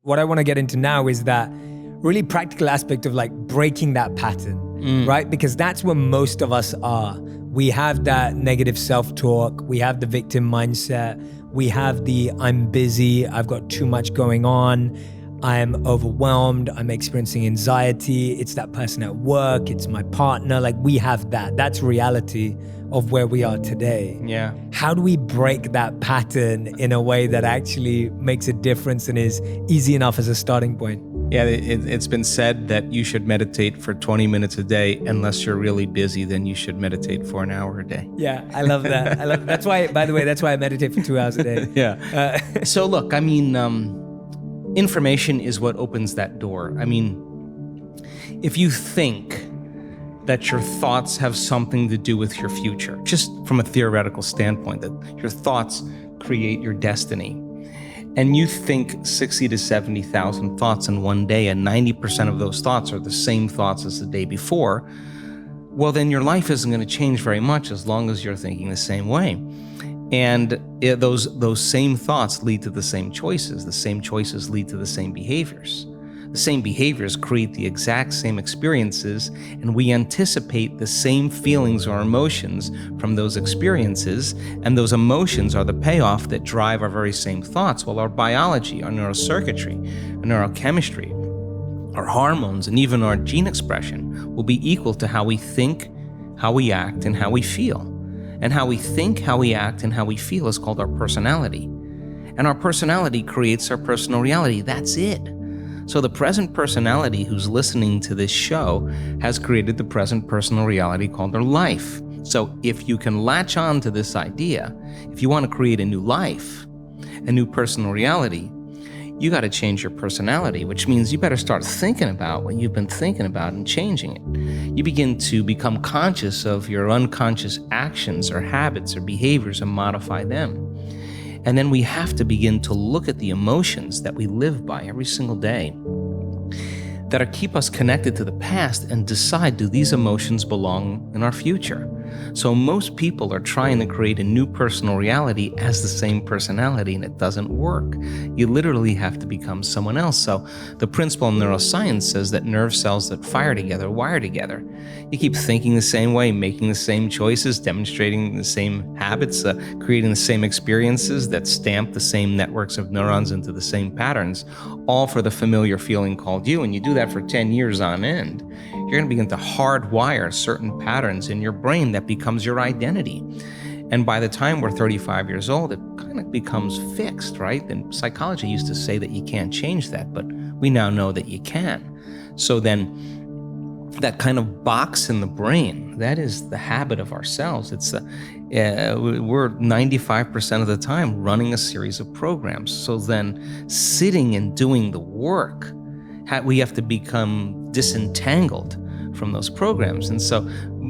what I want to get into now is that really practical aspect of like breaking that pattern, right? Because that's where most of us are. We have that negative self-talk. We have the victim mindset. We have the I'm busy, I've got too much going on, I'm overwhelmed, I'm experiencing anxiety, it's that person at work, it's my partner. Like we have that. That's reality of where we are today. Yeah. How do we break that pattern in a way that actually makes a difference and is easy enough as a starting point? Yeah, it's been said that you should meditate for 20 minutes a day. Unless you're really busy, then you should meditate for an hour a day. Yeah, I love that. That's why, by the way, that's why I meditate for 2 hours a day. Yeah. So look, I mean, information is what opens that door. I mean, if you think that your thoughts have something to do with your future, just from a theoretical standpoint, that your thoughts create your destiny, and you think 60 to 70,000 thoughts in one day, and 90% of those thoughts are the same thoughts as the day before, well, then your life isn't going to change very much as long as you're thinking the same way. And those same thoughts lead to the same choices. The same choices lead to the same behaviors. The same behaviors create the exact same experiences, and we anticipate the same feelings or emotions from those experiences, and those emotions are the payoff that drive our very same thoughts. Well, our biology, our neurocircuitry, our neurochemistry, our hormones, and even our gene expression will be equal to how we think, how we act, and how we feel. And how we think, how we act, and how we feel is called our personality. And our personality creates our personal reality. That's it. So the present personality who's listening to this show has created the present personal reality called their life. So if you can latch on to this idea, if you want to create a new life, a new personal reality, you got to change your personality, which means you better start thinking about what you've been thinking about and changing it. You begin to become conscious of your unconscious actions or habits or behaviors and modify them. And then we have to begin to look at the emotions that we live by every single day that keep us connected to the past and decide, do these emotions belong in our future? So most people are trying to create a new personal reality as the same personality, and it doesn't work. You literally have to become someone else. So the principle in neuroscience says that nerve cells that fire together wire together. You keep thinking the same way, making the same choices, demonstrating the same habits, creating the same experiences that stamp the same networks of neurons into the same patterns, all for the familiar feeling called you. And you do that for 10 years on end. You're going to begin to hardwire certain patterns in your brain that becomes your identity. And by the time we're 35 years old, it kind of becomes fixed, right? And psychology used to say that you can't change that, but we now know that you can. So then that kind of box in the brain, that is the habit of ourselves. We're 95% of the time running a series of programs. So then sitting and doing the work, we have to become disentangled from those programs. And so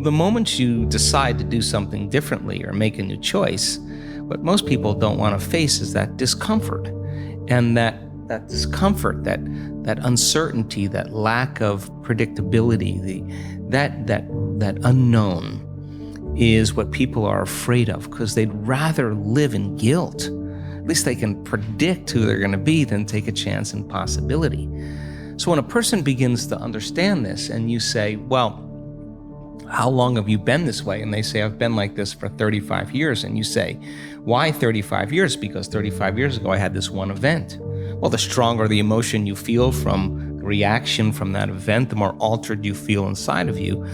the moment you decide to do something differently or make a new choice, what most people don't want to face is that discomfort. And that discomfort, that uncertainty, that lack of predictability, that unknown is what people are afraid of, because they'd rather live in guilt. At least they can predict who they're going to be than take a chance in possibility. So when a person begins to understand this and you say, well, how long have you been this way? And they say, I've been like this for 35 years. And you say, why 35 years? Because 35 years ago, I had this one event. Well, the stronger the emotion you feel from the reaction from that event, the more altered you feel inside of you,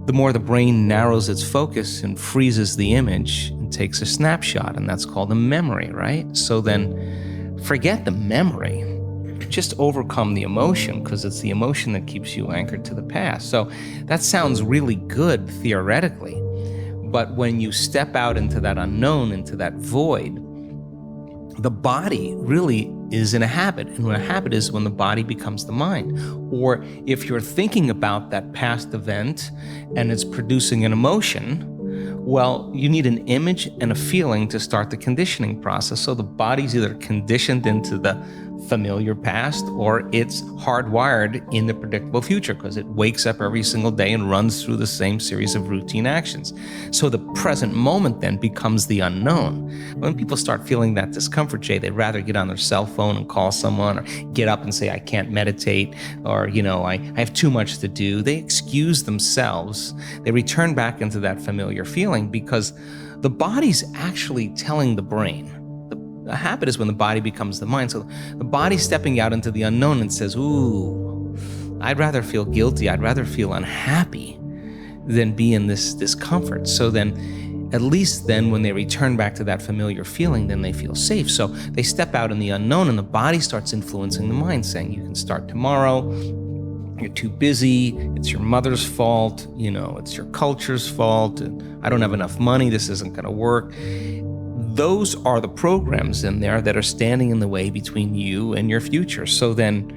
the more the brain narrows its focus and freezes the image and takes a snapshot. And that's called a memory, right? So then forget the memory. Just overcome the emotion, because it's the emotion that keeps you anchored to the past. So that sounds really good theoretically, but when you step out into that unknown, into that void, the body really is in a habit. And when a habit is when the body becomes the mind. Or if you're thinking about that past event and it's producing an emotion, well, you need an image and a feeling to start the conditioning process. So the body's either conditioned into the familiar past, or it's hardwired in the predictable future because it wakes up every single day and runs through the same series of routine actions. So the present moment then becomes the unknown. When people start feeling that discomfort, Jay, they'd rather get on their cell phone and call someone, or get up and say, I can't meditate, or, I have too much to do. They excuse themselves. They return back into that familiar feeling because the body's actually telling the brain. A habit is when the body becomes the mind. So the body's stepping out into the unknown and says, ooh, I'd rather feel guilty. I'd rather feel unhappy than be in this discomfort. So then, at least then when they return back to that familiar feeling, then they feel safe. So they step out in the unknown and the body starts influencing the mind, saying you can start tomorrow. You're too busy. It's your mother's fault. It's your culture's fault. I don't have enough money. This isn't going to work. Those are the programs in there that are standing in the way between you and your future. So then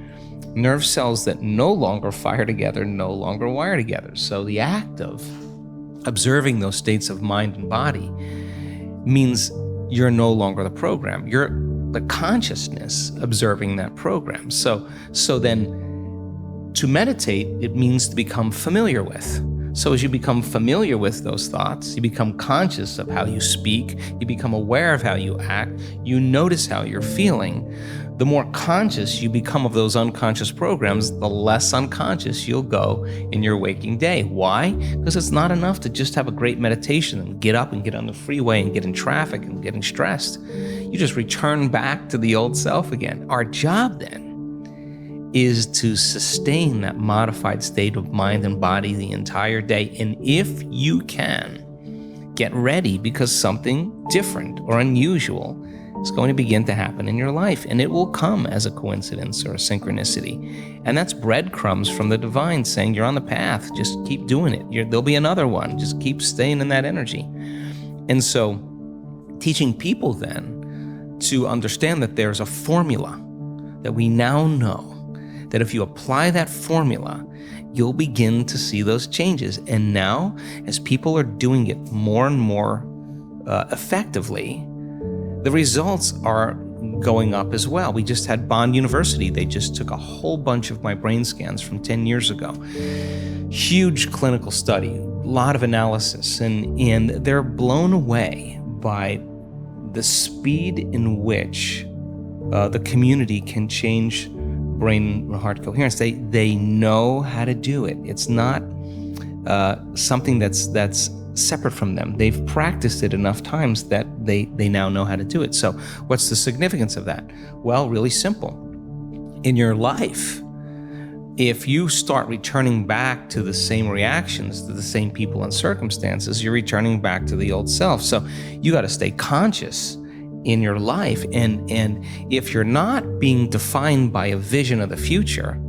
nerve cells that no longer fire together no longer wire together. So the act of observing those states of mind and body means you're no longer the program. You're the consciousness observing that program. So then to meditate, it means to become familiar with. So as you become familiar with those thoughts, you become conscious of how you speak, you become aware of how you act, you notice how you're feeling. The more conscious you become of those unconscious programs, the less unconscious you'll go in your waking day. Why? Because it's not enough to just have a great meditation and get up and get on the freeway and get in traffic and getting stressed. You just return back to the old self again. Our job then is to sustain that modified state of mind and body the entire day. And if you can, get ready because something different or unusual is going to begin to happen in your life. And it will come as a coincidence or a synchronicity. And that's breadcrumbs from the divine saying you're on the path. Just keep doing it. There'll be another one. Just keep staying in that energy. And so teaching people then to understand that there's a formula that we now know, that if you apply that formula, you'll begin to see those changes. And now, as people are doing it more and more effectively, the results are going up as well. We just had Bond University. They just took a whole bunch of my brain scans from 10 years ago. Huge clinical study, a lot of analysis, and they're blown away by the speed in which the community can change brain heart coherence. They know how to do it. It's not something that's separate from them. They've practiced it enough times that they now know how to do it. So what's the significance of that? Well, really simple. In your life, if you start returning back to the same reactions, to the same people and circumstances, you're returning back to the old self. So you got to stay conscious in your life. And if you're not being defined by a vision of the future,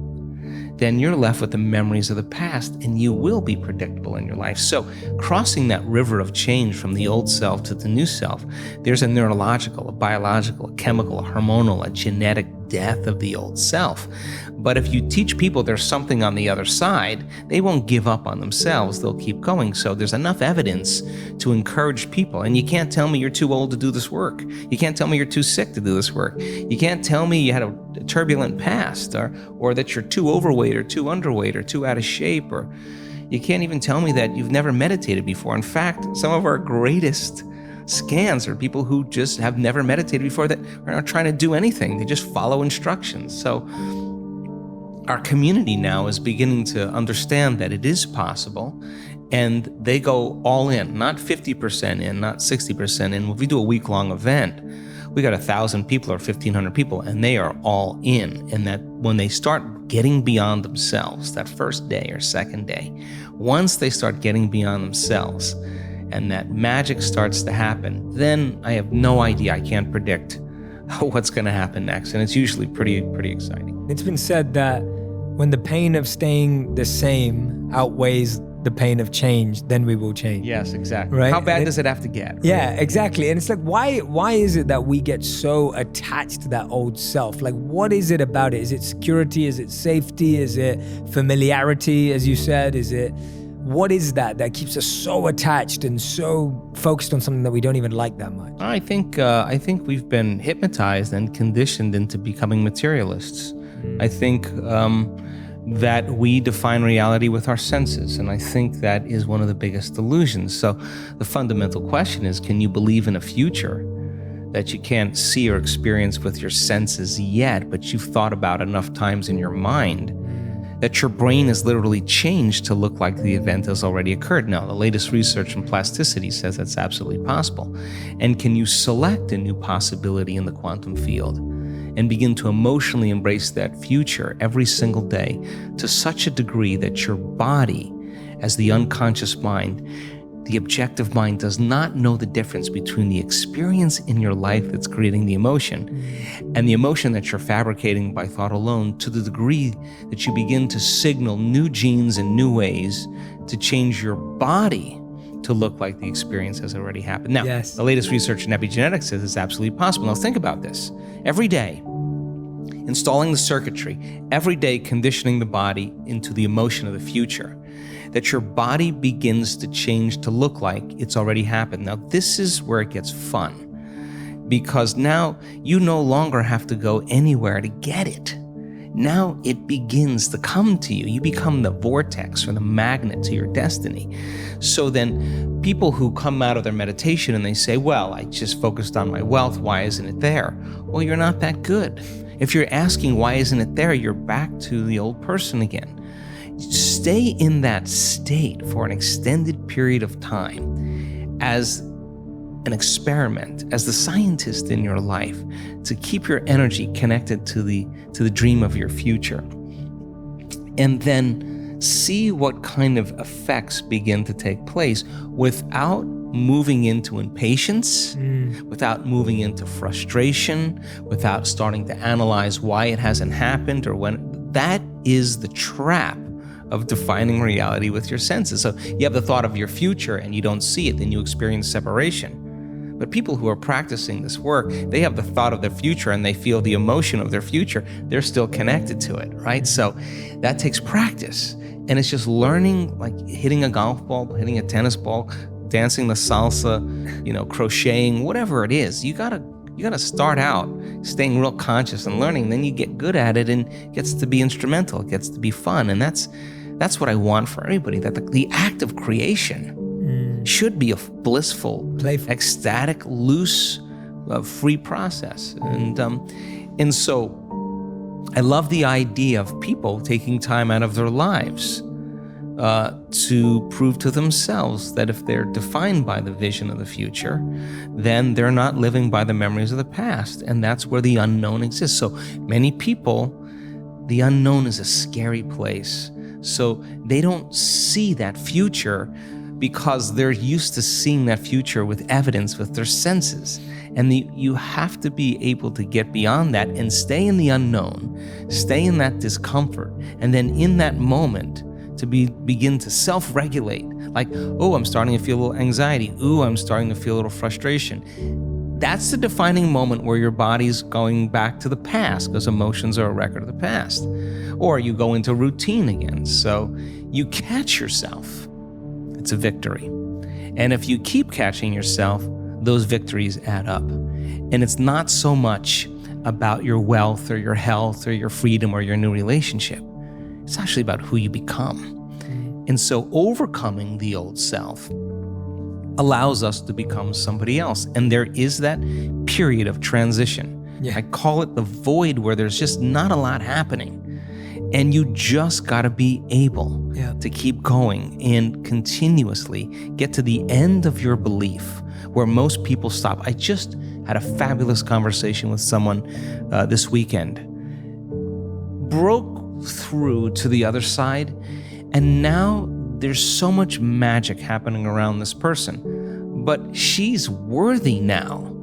then you're left with the memories of the past, and you will be predictable in your life. So crossing that river of change from the old self to the new self, there's a neurological, a biological, a chemical, a hormonal, a genetic death of the old self. But if you teach people there's something on the other side, they won't give up on themselves. They'll keep going. So there's enough evidence to encourage people. And you can't tell me you're too old to do this work. You can't tell me you're too sick to do this work. You can't tell me you had a turbulent past, or that you're too overweight or too underweight or too out of shape, or you can't even tell me that you've never meditated before. In fact, some of our greatest scans are people who just have never meditated before, that are not trying to do anything. They just follow instructions. So our community now is beginning to understand that it is possible, and they go all in, not 50% in, not 60% in. If we do a week-long event, we got 1,000 people or 1,500 people, and they are all in. And that when they start getting beyond themselves, that first day or second day, once they start getting beyond themselves and that magic starts to happen, then I have no idea. I can't predict what's going to happen next. And it's usually pretty exciting. It's been said that when the pain of staying the same outweighs the pain of change, then we will change. Yes, exactly. Right? How bad does it have to get? Yeah, exactly. And it's like, why is it that we get so attached to that old self? Like, what is it about it? Is it security? Is it safety? Is it familiarity, as you said? what is that keeps us so attached and so focused on something that we don't even like that much? I think we've been hypnotized and conditioned into becoming materialists. I think that we define reality with our senses, and I think that is one of the biggest delusions. So the fundamental question is, can you believe in a future that you can't see or experience with your senses yet, but you've thought about enough times in your mind that your brain has literally changed to look like the event has already occurred? Now, the latest research in plasticity says that's absolutely possible. And can you select a new possibility in the quantum field and begin to emotionally embrace that future every single day to such a degree that your body, as the unconscious mind, the objective mind, does not know the difference between the experience in your life that's creating the emotion and the emotion that you're fabricating by thought alone, to the degree that you begin to signal new genes and new ways to change your body to look like the experience has already happened. Now, the latest research in epigenetics says it's absolutely possible. Now think about this. Every day, installing the circuitry, every day conditioning the body into the emotion of the future, that your body begins to change to look like it's already happened. Now, this is where it gets fun, because now you no longer have to go anywhere to get it. Now it begins to come to you. You become the vortex or the magnet to your destiny. So then people who come out of their meditation and they say, well, I just focused on my wealth, why isn't it there? Well, you're not that good. If you're asking why isn't it there, you're back to the old person again. Stay in that state for an extended period of time as an experiment, as the scientist in your life, to keep your energy connected to the dream of your future. And then see what kind of effects begin to take place without moving into impatience, without moving into frustration, without starting to analyze why it hasn't happened or when. That is the trap of defining reality with your senses. So you have the thought of your future and you don't see it, then you experience separation. But people who are practicing this work, they have the thought of their future and they feel the emotion of their future. They're still connected to it, right? So that takes practice. And it's just learning, like hitting a golf ball, hitting a tennis ball, dancing the salsa, crocheting, whatever it is. You gotta start out staying real conscious and learning. Then you get good at it and it gets to be instrumental. It gets to be fun. And that's what I want for everybody, that the act of creation should be a blissful, playful, ecstatic, loose, free process. And so I love the idea of people taking time out of their lives to prove to themselves that if they're defined by the vision of the future, then they're not living by the memories of the past. And that's where the unknown exists. So many people, the unknown is a scary place. So they don't see that future because they're used to seeing that future with evidence, with their senses. And you have to be able to get beyond that and stay in the unknown, stay in that discomfort, and then in that moment to begin to self-regulate. Like, oh, I'm starting to feel a little anxiety. Ooh, I'm starting to feel a little frustration. That's the defining moment where your body's going back to the past, because emotions are a record of the past. Or you go into routine again. So you catch yourself. It's a victory. And if you keep catching yourself, those victories add up. And it's not so much about your wealth or your health or your freedom or your new relationship. It's actually about who you become. And so overcoming the old self allows us to become somebody else. And there is that period of transition. I call it the void, where there's just not a lot happening. And you just got to be able to keep going and continuously get to the end of your belief, where most people stop. I just had a fabulous conversation with someone this weekend. Broke through to the other side, and now there's so much magic happening around this person. But she's worthy now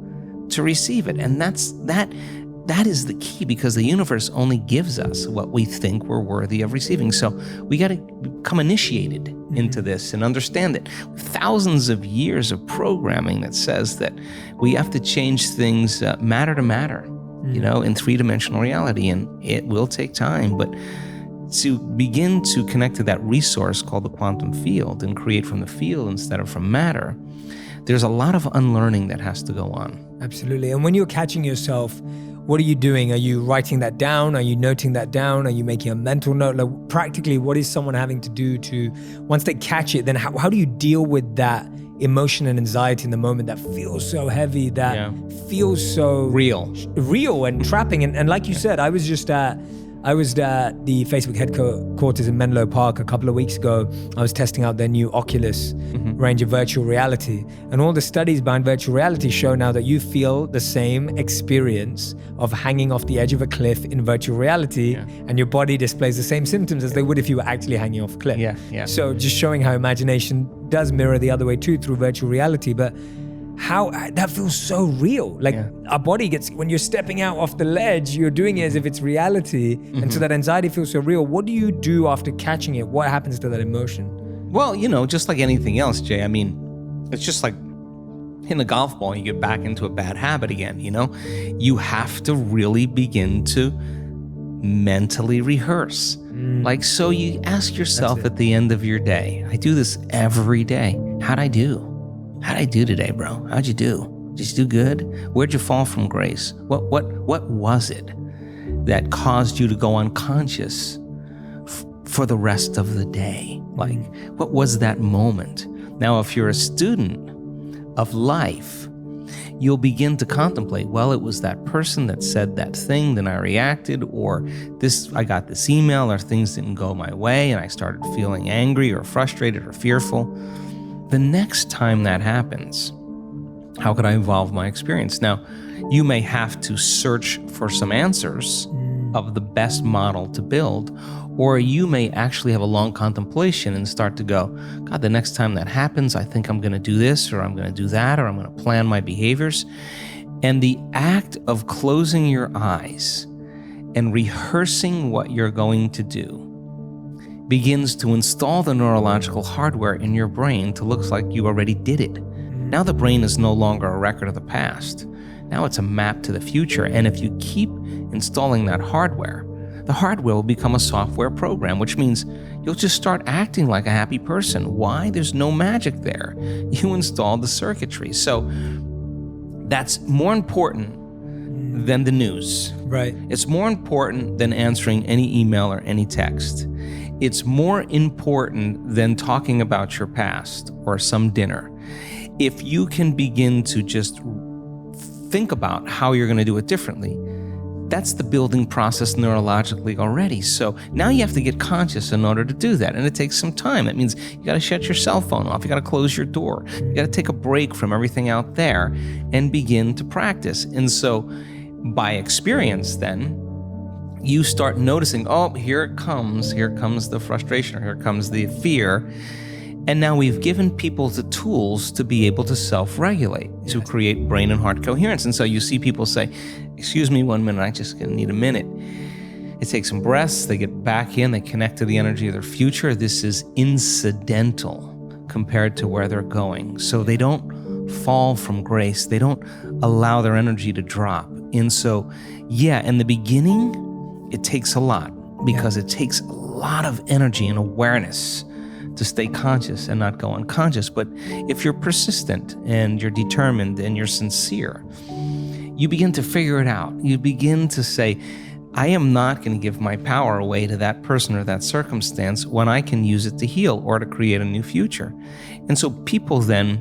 to receive it. And that is the key, because the universe only gives us what we think we're worthy of receiving. So we got to become initiated into this and understand that thousands of years of programming that says that we have to change things matter to matter, in three-dimensional reality. And it will take time, but to begin to connect to that resource called the quantum field and create from the field instead of from matter, there's a lot of unlearning that has to go on. Absolutely. And when you're catching yourself, what are you doing? Are you writing that down? Are you noting that down? Are you making a mental note? Like, practically, what is someone having to do to, once they catch it, then how do you deal with that emotion and anxiety in the moment that feels so heavy, that feels so real and trapping? And like you said, I was at the Facebook headquarters in Menlo Park a couple of weeks ago. I was testing out their new Oculus range of virtual reality. And all the studies behind virtual reality show now that you feel the same experience of hanging off the edge of a cliff in virtual reality, and your body displays the same symptoms as they would if you were actually hanging off a cliff. So just showing how imagination does mirror the other way too through virtual reality. But how that feels so real. Like our body gets, when you're stepping out off the ledge, you're doing it as if it's reality. And so that anxiety feels so real. What do you do after catching it? What happens to that emotion? Well, just like anything else, Jay, I mean, it's just like hitting a golf ball and you get back into a bad habit again, You have to really begin to mentally rehearse. Like, so you ask yourself at the end of your day, I do this every day. How'd I do? How'd I do today, bro? How'd you do? Did you do good? Where'd you fall from grace? What was it that caused you to go unconscious for the rest of the day? Like, what was that moment? Now, if you're a student of life, you'll begin to contemplate, well, it was that person that said that thing, then I reacted, or I got this email, or things didn't go my way, and I started feeling angry or frustrated or fearful. The next time that happens, how could I evolve my experience? Now, you may have to search for some answers of the best model to build, or you may actually have a long contemplation and start to go, God, the next time that happens, I think I'm going to do this, or I'm going to do that, or I'm going to plan my behaviors. And the act of closing your eyes and rehearsing what you're going to do begins to install the neurological hardware in your brain to look like you already did it. Now the brain is no longer a record of the past. Now it's a map to the future. And if you keep installing that hardware, the hardware will become a software program, which means you'll just start acting like a happy person. Why? There's no magic there. You installed the circuitry. So that's more important than the news. Right. It's more important than answering any email or any text. It's more important than talking about your past or some dinner. If you can begin to just think about how you're going to do it differently, that's the building process neurologically already. So now you have to get conscious in order to do that. And it takes some time. That means you got to shut your cell phone off. You got to close your door. You got to take a break from everything out there and begin to practice. And so by experience then, you start noticing, oh, here it comes the frustration, or here comes the fear. And now we've given people the tools to be able to self-regulate, to create brain and heart coherence. And so you see people say, excuse me 1 minute, I just need a minute. They take some breaths, they get back in, they connect to the energy of their future. This is incidental compared to where they're going. So they don't fall from grace. They don't allow their energy to drop. And so, in the beginning, it takes a lot, because it takes a lot of energy and awareness to stay conscious and not go unconscious. But if you're persistent and you're determined and you're sincere, you begin to figure it out. You begin to say, I am not going to give my power away to that person or that circumstance when I can use it to heal or to create a new future. And so people then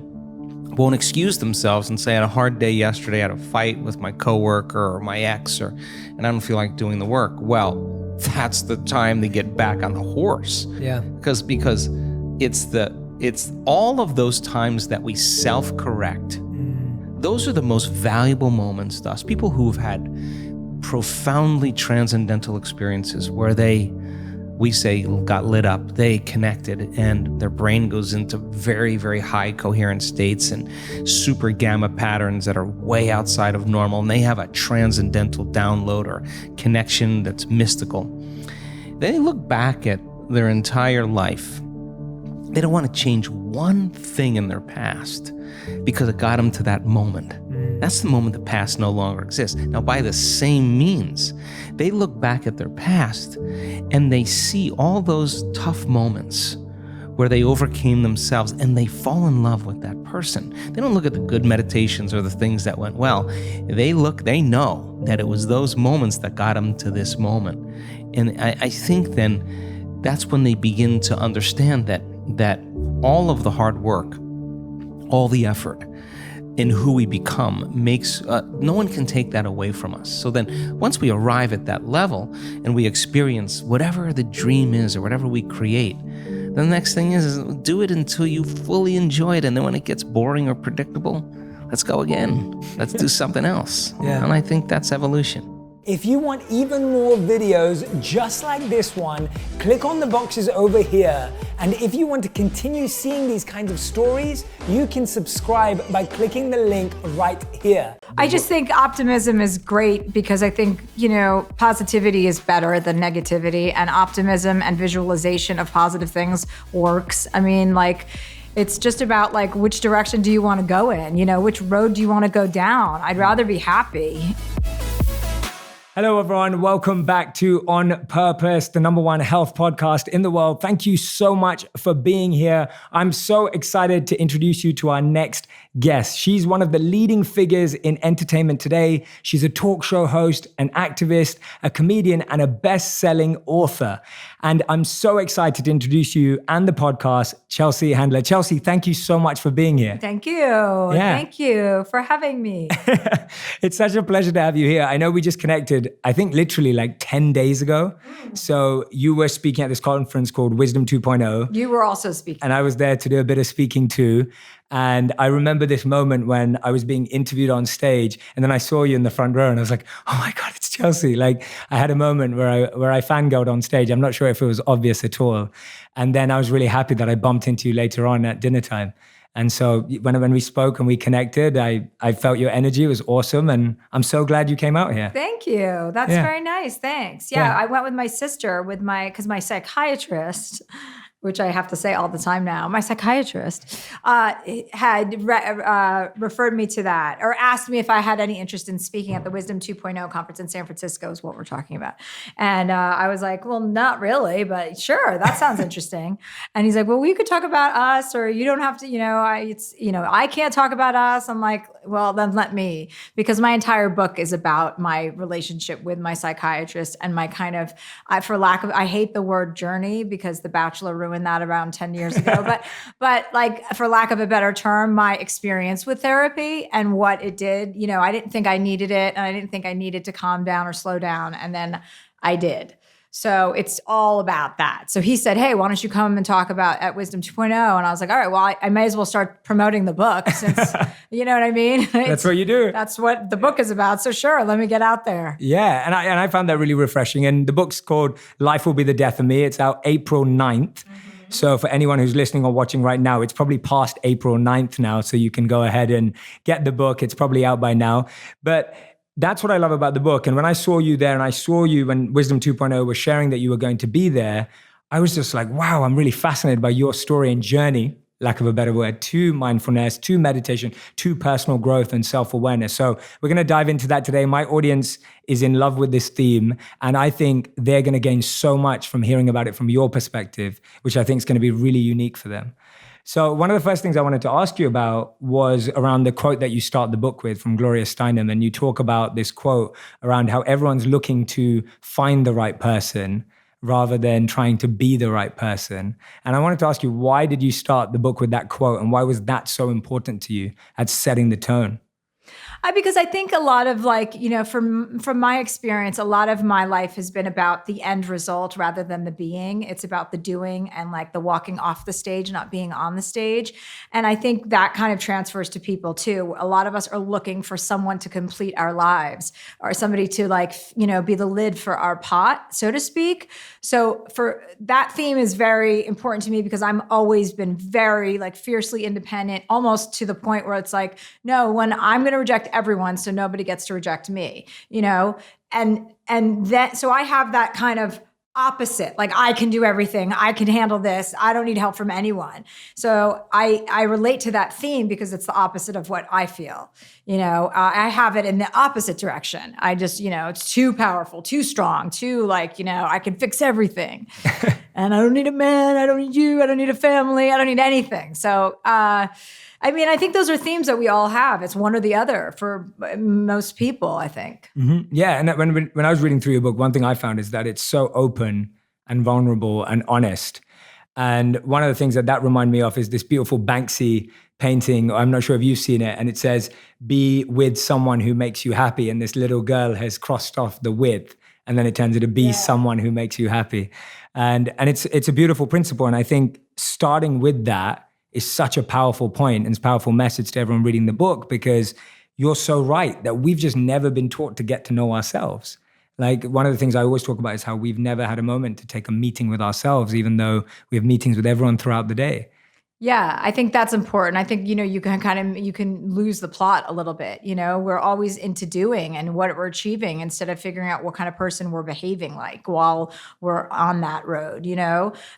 won't excuse themselves and say, I had a hard day yesterday, I had a fight with my coworker or my ex, and I don't feel like doing the work. Well, that's the time to get back on the horse. Yeah. Because it's all of those times that we self-correct. Those are the most valuable moments to us. People who have had profoundly transcendental experiences where we say, got lit up, they connected, and their brain goes into very, very high coherent states and super gamma patterns that are way outside of normal, and they have a transcendental download or connection that's mystical. They look back at their entire life. They don't want to change one thing in their past because it got them to that moment. that's the moment the past no longer exists. Now, by the same means, they look back at their past and they see all those tough moments where they overcame themselves and they fall in love with that person. They don't look at the good meditations or the things that went well. They know that it was those moments that got them to this moment. And I think then that's when they begin to understand that all of the hard work, all the effort in who we become makes, no one can take that away from us. So then once we arrive at that level and we experience whatever the dream is or whatever we create, the next thing is do it until you fully enjoy it. And then when it gets boring or predictable, let's go again. Let's do something else. Yeah. And I think that's evolution. If you want even more videos just like this one, click on the boxes over here. And if you want to continue seeing these kinds of stories, you can subscribe by clicking the link right here. I just think optimism is great because I think, positivity is better than negativity, and optimism and visualization of positive things works. I mean, it's just about which direction do you want to go in? Which road do you want to go down? I'd rather be happy. Hello, everyone. Welcome back to On Purpose, the #1 health podcast in the world. Thank you so much for being here. I'm so excited to introduce you to our next guest. She's one of the leading figures in entertainment today. She's a talk show host, an activist, a comedian, and a best-selling author. And I'm so excited to introduce you and the podcast, Chelsea Handler. Chelsea, thank you so much for being here. Thank you. Yeah. Thank you for having me. It's such a pleasure to have you here. I know we just connected, I think literally 10 days ago. So you were speaking at this conference called Wisdom 2.0. You were also speaking. And I was there to do a bit of speaking too. And I remember this moment when I was being interviewed on stage, and then I saw you in the front row and I was like, oh my God, it's Chelsea. I had a moment where I fangirled on stage. I'm not sure if it was obvious at all. And then I was really happy that I bumped into you later on at dinner time. And so when we spoke and we connected, I felt your energy. It was awesome. And I'm so glad you came out here. Thank you. That's very nice. Thanks. Yeah, I went with my sister because my psychiatrist, which I have to say all the time now, my psychiatrist had referred me to that, or asked me if I had any interest in speaking at the Wisdom 2.0 conference in San Francisco is what we're talking about. And I was like, well, not really, but sure, that sounds interesting. And he's like, well, we could talk about us, or you don't have to, I can't talk about us. I'm like, well, then let me, because my entire book is about my relationship with my psychiatrist and my kind of, I hate the word journey because The Bachelor ruined that around 10 years ago, but for lack of a better term, my experience with therapy and what it did. I didn't think I needed it, and I didn't think I needed to calm down or slow down, and then I did. So it's all about that. So he said, hey, why don't you come and talk about at Wisdom 2.0? And I was like, all right, well, I may as well start promoting the book since, you know what I mean? That's what you do. That's what the book is about. So sure, let me get out there. Yeah, and I found that really refreshing. And the book's called Life Will Be the Death of Me. It's out April 9th. So for anyone who's listening or watching right now, it's probably past April 9th now. So you can go ahead and get the book. It's probably out by now. But that's what I love about the book. And when I saw you there, and I saw you when Wisdom 2.0 was sharing that you were going to be there, I was just like, wow, I'm really fascinated by your story and journey, lack of a better word, to mindfulness, to meditation, to personal growth and self-awareness. So we're going to dive into that today. My audience is in love with this theme, and I think they're going to gain so much from hearing about it from your perspective, which I think is going to be really unique for them. So one of the first things I wanted to ask you about was around the quote that you start the book with from Gloria Steinem. And you talk about this quote around how everyone's looking to find the right person rather than trying to be the right person. And I wanted to ask you, why did you start the book with that quote? And why was that so important to you at setting the tone? Because I think a lot of from my experience, a lot of my life has been about the end result rather than the being. It's about the doing and the walking off the stage, not being on the stage. And I think that kind of transfers to people too. A lot of us are looking for someone to complete our lives, or somebody to be the lid for our pot, so to speak. So for that theme is very important to me because I'm always been very fiercely independent, almost to the point where it's no, when I'm going to reject everyone, so nobody gets to reject me, and that, so I have that kind of opposite. Like, I can do everything. I can handle this. I don't need help from anyone. So I relate to that theme because it's the opposite of what I feel. I have it in the opposite direction. I just, it's too powerful, too strong, too I can fix everything. And I don't need a man. I don't need you. I don't need a family. I don't need anything. So, I think those are themes that we all have. It's one or the other for most people, I think. Mm-hmm. Yeah. And when I was reading through your book, one thing I found is that it's so open and vulnerable and honest. And one of the things that reminded me of is this beautiful Banksy painting. I'm not sure if you've seen it. And it says, be with someone who makes you happy. And this little girl has crossed off the with, and then it turns into be someone who makes you happy. And it's a beautiful principle. And I think starting with that is such a powerful point and it's a powerful message to everyone reading the book, because you're so right that we've just never been taught to get to know ourselves. Like, one of the things I always talk about is how we've never had a moment to take a meeting with ourselves, even though we have meetings with everyone throughout the day. Yeah, I think that's important. I think, you can lose the plot a little bit. We're always into doing and what we're achieving instead of figuring out what kind of person we're behaving like while we're on that road,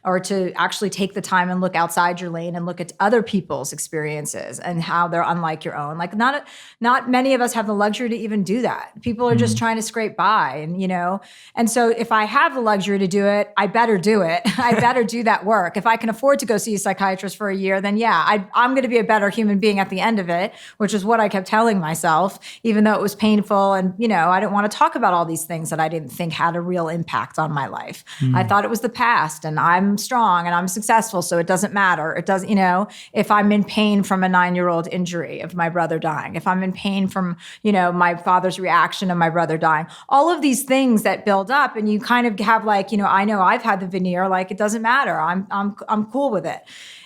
or to actually take the time and look outside your lane and look at other people's experiences and how they're unlike your own. Like, not many of us have the luxury to even do that. People are just trying to scrape by and so if I have the luxury to do it, I better do it. I better do that work. If I can afford to go see a psychiatrist for a year, then I'm going to be a better human being at the end of it, which is what I kept telling myself, even though it was painful. And, I didn't want to talk about all these things that I didn't think had a real impact on my life. I thought it was the past and I'm strong and I'm successful, so it doesn't matter. It doesn't, if I'm in pain from a 9-year-old injury of my brother dying, if I'm in pain from, my father's reaction of my brother dying, all of these things that build up, and you kind of have I know I've had the veneer, it doesn't matter. I'm cool with it.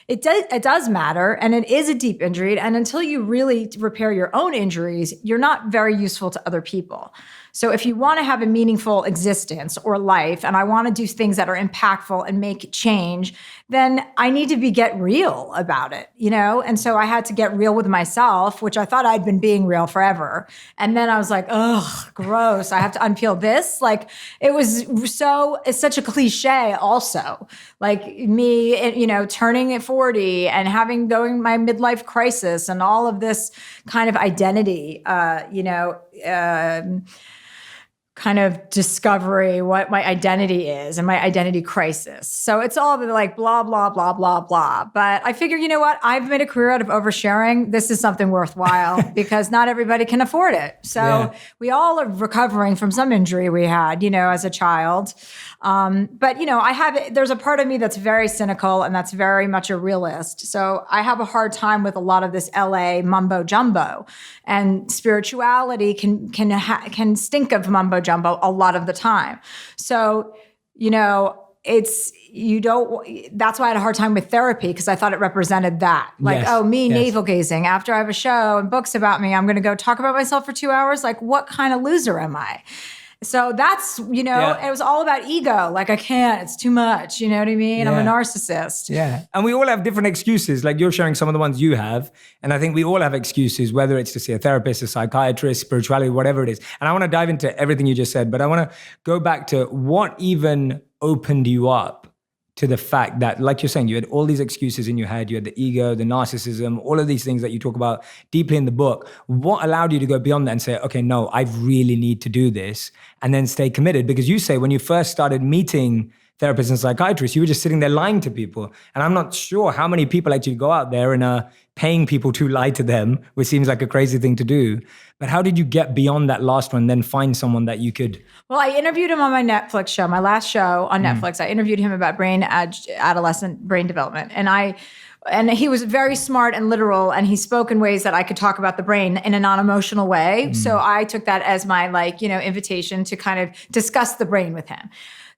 It does matter, and it is a deep injury. And until you really repair your own injuries, you're not very useful to other people. So if you want to have a meaningful existence or life, and I want to do things that are impactful and make change, then I need to get real about it, And so I had to get real with myself, which I thought I'd been being real forever. And then I was like, ugh, gross. I have to unpeel this. It's such a cliche also. Me, turning at 40 and going my midlife crisis and all of this kind of identity, kind of discovery, what my identity is and my identity crisis. So it's all blah, blah, blah, blah, blah. But I figure, you know what? I've made a career out of oversharing. This is something worthwhile because not everybody can afford it. So we all are recovering from some injury we had, as a child. But there's a part of me that's very cynical and that's very much a realist. So I have a hard time with a lot of this LA mumbo jumbo, and spirituality can stink of mumbo jumbo a lot of the time. So, that's why I had a hard time with therapy, because I thought it represented that. Navel gazing. After I have a show and books about me, I'm going to go talk about myself for 2 hours. What kind of loser am I? So that's, it was all about ego. I can't, it's too much. You know what I mean? Yeah. I'm a narcissist. Yeah. And we all have different excuses. You're sharing some of the ones you have. And I think we all have excuses, whether it's to see a therapist, a psychiatrist, spirituality, whatever it is. And I want to dive into everything you just said, but I want to go back to what even opened you up to the fact that, like you're saying, you had all these excuses in your head. You had the ego, the narcissism, all of these things that you talk about deeply in the book. What allowed you to go beyond that and say, okay, no, I really need to do this, and then stay committed? Because you say when you first started meeting therapists and psychiatrists, you were just sitting there lying to people. And I'm not sure how many people actually go out there and are paying people to lie to them, which seems like a crazy thing to do. But how did you get beyond that last one, then find someone that you could? Well, I interviewed him on my Netflix show, my last show on Netflix. I interviewed him about adolescent brain development. And he was very smart and literal, and he spoke in ways that I could talk about the brain in a non-emotional way. So I took that as my invitation to kind of discuss the brain with him.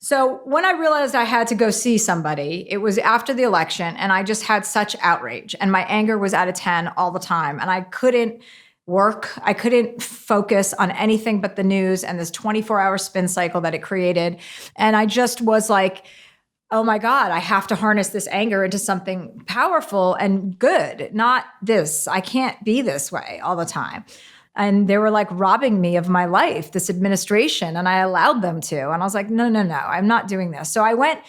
So when I realized I had to go see somebody, it was after the election, and I just had such outrage, and my anger was at a 10 all the time, and I couldn't work. I couldn't focus on anything but the news and this 24-hour spin cycle that it created. And I just was like, oh my God, I have to harness this anger into something powerful and good, not this. I can't be this way all the time. And they were like robbing me of my life, this administration, and I allowed them to. And I was like, no, I'm not doing this. So I went,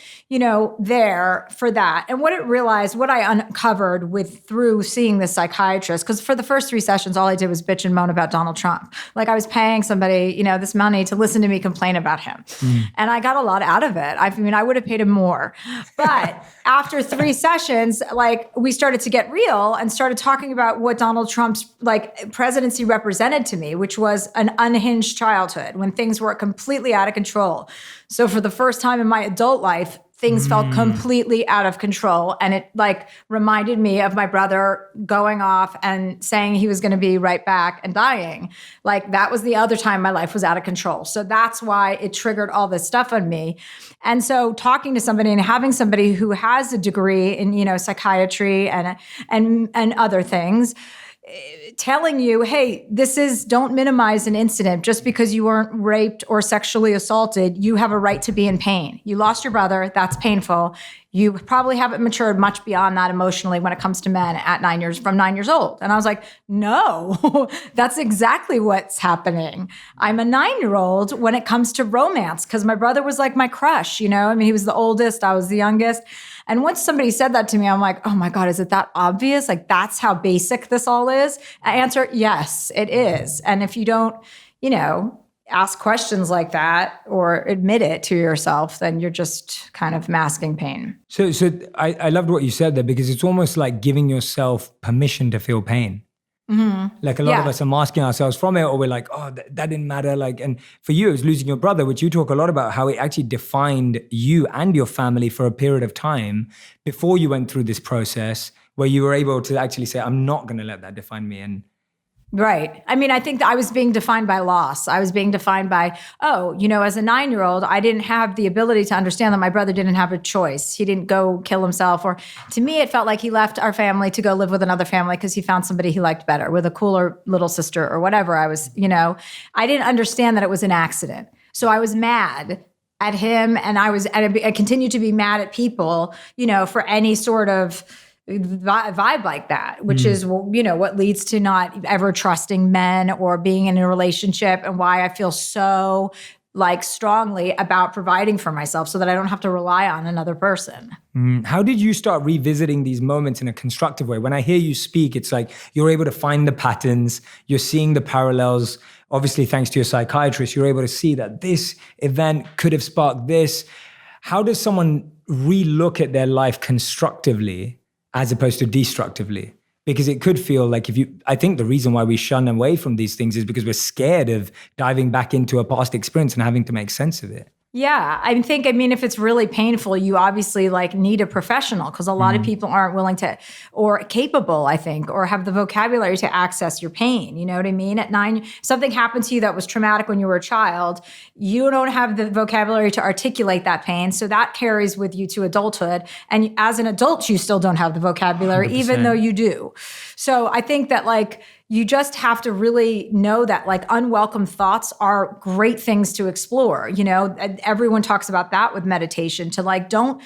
there for that. And what I uncovered through seeing this psychiatrist, because for the first 3 sessions, all I did was bitch and moan about Donald Trump. Like I was paying somebody, this money to listen to me complain about him. And I got a lot out of it. I would have paid him more. But after 3 sessions, like we started to get real and started talking about what Donald Trump's presidency represented to me, which was an unhinged childhood when things were completely out of control. So for the first time in my adult life, things felt completely out of control. And it reminded me of my brother going off and saying he was going to be right back and dying. That was the other time my life was out of control. So that's why it triggered all this stuff on me. And so talking to somebody and having somebody who has a degree in, psychiatry and other things, telling you, hey, don't minimize an incident just because you weren't raped or sexually assaulted. You have a right to be in pain. You lost your brother. That's painful. You probably haven't matured much beyond that emotionally when it comes to men from 9 years old. And I was like, no, that's exactly what's happening. I'm a 9-year-old when it comes to romance because my brother was like my crush, he was the oldest, I was the youngest. And once somebody said that to me, I'm like, oh my God, is it that obvious? That's how basic this all is? I answer, yes, it is. And if you don't, ask questions like that or admit it to yourself, then you're just kind of masking pain. So I loved what you said there, because it's almost like giving yourself permission to feel pain. Mm-hmm. Like a lot of us are masking ourselves from it, or we're like, oh, that didn't matter. And for you, it was losing your brother, which you talk a lot about, how it actually defined you and your family for a period of time before you went through this process where you were able to actually say, I'm not going to let that define me. And right. I think that I was being defined by loss. I was being defined by, as a 9-year-old, I didn't have the ability to understand that my brother didn't have a choice. He didn't go kill himself. Or to me, it felt like he left our family to go live with another family because he found somebody he liked better, with a cooler little sister or whatever. I I didn't understand that it was an accident. So I was mad at him, and I continued to be mad at people, for any sort of vibe like that, which is, what leads to not ever trusting men or being in a relationship, and why I feel so strongly about providing for myself so that I don't have to rely on another person. How did you start revisiting these moments in a constructive way? When I hear you speak, it's like you're able to find the patterns, you're seeing the parallels. Obviously, thanks to your psychiatrist, you're able to see that this event could have sparked this. How does someone re-look at their life constructively as opposed to destructively? Because it could feel like I think the reason why we shun away from these things is because we're scared of diving back into a past experience and having to make sense of it. Yeah, if it's really painful, you obviously need a professional, because a lot of people aren't willing to, or capable, I think, or have the vocabulary to access your pain. You know what I mean? At 9, something happened to you that was traumatic when you were a child. You don't have the vocabulary to articulate that pain. So that carries with you to adulthood. And as an adult, you still don't have the vocabulary, 100%. Even though you do. So I think that you just have to really know that unwelcome thoughts are great things to explore. Everyone talks about that with meditation, to don't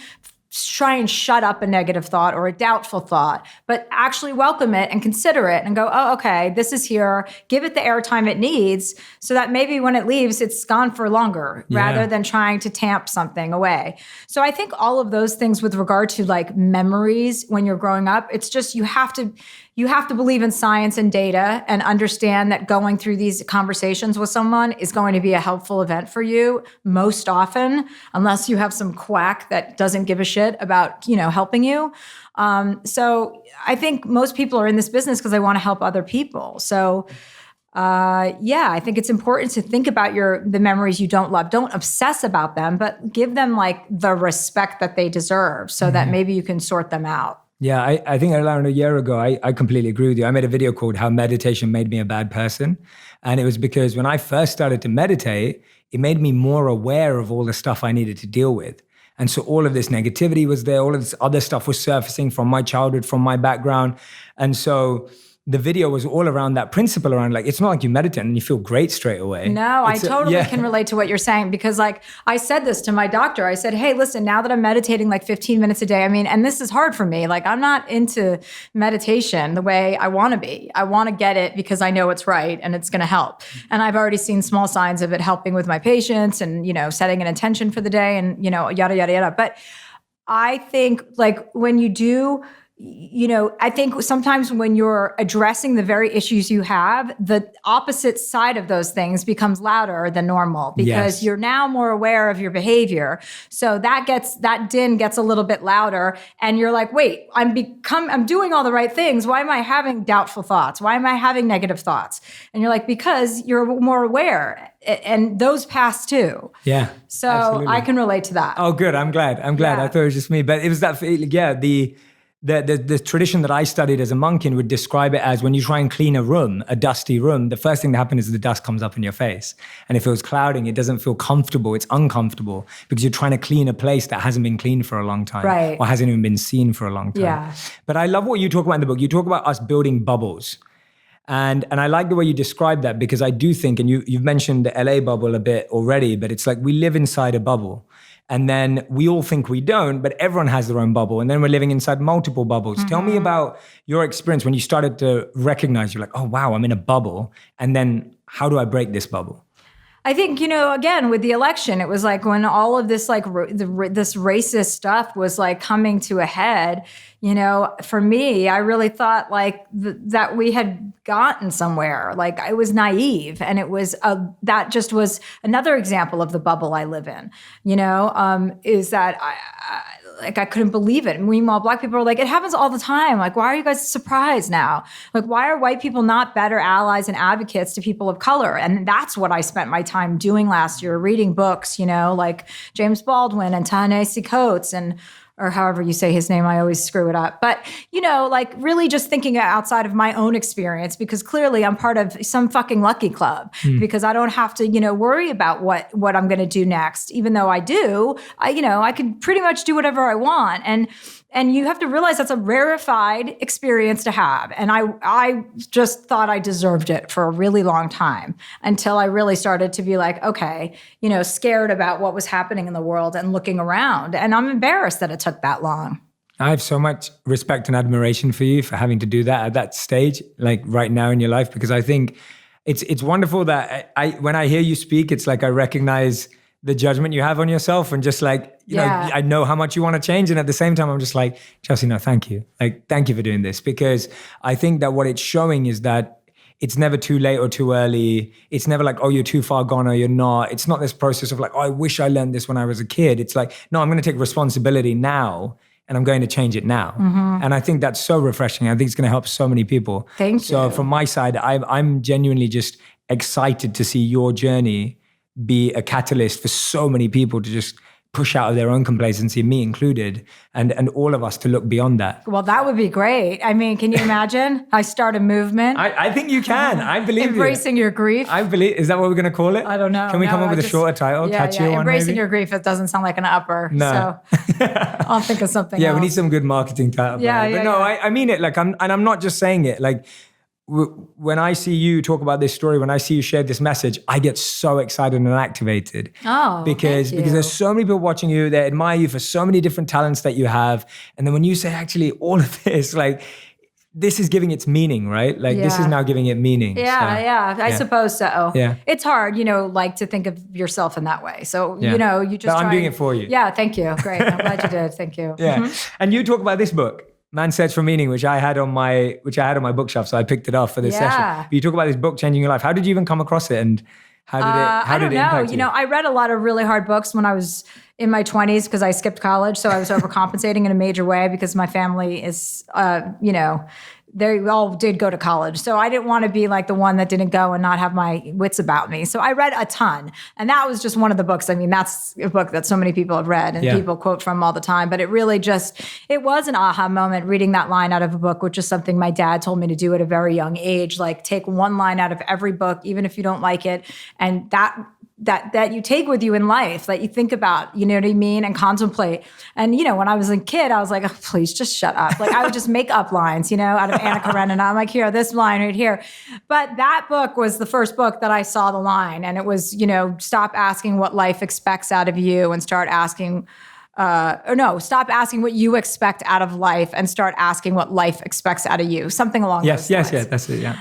try and shut up a negative thought or a doubtful thought, but actually welcome it and consider it and go, oh, okay, this is here. Give it the airtime it needs so that maybe when it leaves, it's gone for longer, rather than trying to tamp something away. So I think all of those things with regard to memories when you're growing up, it's just you have to believe in science and data and understand that going through these conversations with someone is going to be a helpful event for you most often, unless you have some quack that doesn't give a shit about, helping you. So I think most people are in this business because they want to help other people. So I think it's important to think about the memories you don't love. Don't obsess about them, but give them the respect that they deserve so that maybe you can sort them out. Yeah, I think around a year ago, I completely agree with you. I made a video called How Meditation Made Me a Bad Person. And it was because when I first started to meditate, it made me more aware of all the stuff I needed to deal with. And so all of this negativity was there, all of this other stuff was surfacing from my childhood, from my background. And so the video was all around that principle around like, it's not like you meditate and you feel great straight away. No, I totally can relate to what you're saying because like I said this to my doctor. I said, hey, listen, now that I'm meditating like 15 minutes a day, I mean, and this is hard for me. Like I'm not into meditation the way I want to be. I want to get it because I know it's right and it's going to help. And I've already seen small signs of it helping with my patients and, setting an intention for the day and, yada, yada, yada. But I think like when you do, I think sometimes when you're addressing the very issues you have, the opposite side of those things becomes louder than normal because you're now more aware of your behavior. So that din gets a little bit louder and you're like, wait, I'm doing all the right things. Why am I having doubtful thoughts? Why am I having negative thoughts? And you're like, because you're more aware and those pass too. Yeah. So absolutely. I can relate to that. Oh, good. I'm glad. Yeah. I thought it was just me, but it was that, the tradition that I studied as a monk in would describe it as when you try and clean a dusty room, the first thing that happens is the dust comes up in your face. And if it was clouding, it doesn't feel comfortable. It's uncomfortable because you're trying to clean a place that hasn't been cleaned for a long time. Right. Or hasn't even been seen for a long time. Yeah. But I love what you talk about in the book. You talk about us building bubbles. And I like the way you describe that because I do think, and you've mentioned the LA bubble a bit already, but it's like we live inside a bubble. And then we all think we don't, but everyone has their own bubble. And then we're living inside multiple bubbles. Mm-hmm. Tell me about your experience when you started to recognize, you're like, oh, wow, I'm in a bubble. And then how do I break this bubble? I think, again, with the election, it was like when all of this, like this racist stuff was like coming to a head, for me, I really thought like that we had gotten somewhere. Like I was naive. And it was, that just was another example of the bubble I live in, is that I couldn't believe it. And meanwhile, Black people are like, it happens all the time. Like, why are you guys surprised now? Like, why are white people not better allies and advocates to people of color? And that's what I spent my time doing last year, reading books, like James Baldwin and Ta-Nehisi Coates or however you say his name, I always screw it up. But, like really just thinking outside of my own experience, because clearly I'm part of some fucking lucky club because I don't have to, worry about what I'm going to do next. Even though I do, I can pretty much do whatever I want. And you have to realize that's a rarefied experience to have. And I just thought I deserved it for a really long time until I really started to be like, okay, scared about what was happening in the world and looking around. And I'm embarrassed that it took that long. I have so much respect and admiration for you for having to do that at that stage, like right now in your life, because I think it's wonderful that when I hear you speak, it's like I recognize the judgment you have on yourself and just like, know, I know how much you want to change. And at the same time, I'm just like, Chelsea, no, thank you. Like, thank you for doing this. Because I think that what it's showing is that it's never too late or too early. It's never like, oh, you're too far gone or you're not. It's not this process of like, oh, I wish I learned this when I was a kid. It's like, no, I'm going to take responsibility now and I'm going to change it now. Mm-hmm. And I think that's so refreshing. I think it's going to help so many people. Thank you. So from my side, I'm genuinely just excited to see your journey be a catalyst for so many people to just push out of their own complacency, me included, and all of us to look beyond that. Well, that would be great. I mean, can you imagine? I start a movement. I think you can. I believe Embracing your grief. I believe. Is that what we're going to call it? I don't know. Can we come up with a shorter title? Catchier one, Embracing maybe? your grief. It doesn't sound like an upper. No. So I'll think of something else. We need some good marketing title. I mean it. Like I'm not just saying it. Like when I see you talk about this story, when I see you share this message, I get so excited and activated. Oh, because there's so many people watching you, they admire you for so many different talents that you have. And then when you say, actually, all of this, like, this is giving its meaning, right? Like this is now giving it meaning. I suppose so. Yeah. It's hard, like to think of yourself in that way. So, you just but I'm doing it for you. Yeah, thank you. Great. I'm glad you did. Thank you. Yeah. Mm-hmm. And you talk about this book, Man's Search for Meaning, which I had on my bookshelf, so I picked it up for this session. But you talk about this book changing your life. How did you even come across it, and how did it impact you? I read a lot of really hard books when I was in my 20s because I skipped college, so I was overcompensating in a major way because my family is, they all did go to college. So I didn't want to be like the one that didn't go and not have my wits about me. So I read a ton. And that was just one of the books. I mean, that's a book that so many people have read and people quote from all the time. But it really it was an aha moment reading that line out of a book, which is something my dad told me to do at a very young age. Like take one line out of every book, even if you don't like it. And that that you take with you in life, that you think about, you know what I mean, and contemplate. And, you know, when I was a kid, I was like, oh, please just shut up. Like I would just make up lines, you know, out of Anna Karenina. I'm like, here, this line right here. But that book was the first book that I saw the line. And it was, you know, stop asking what life expects out of you and start asking, stop asking what you expect out of life and start asking what life expects out of you. Something along those lines. Yes, that's it, yeah.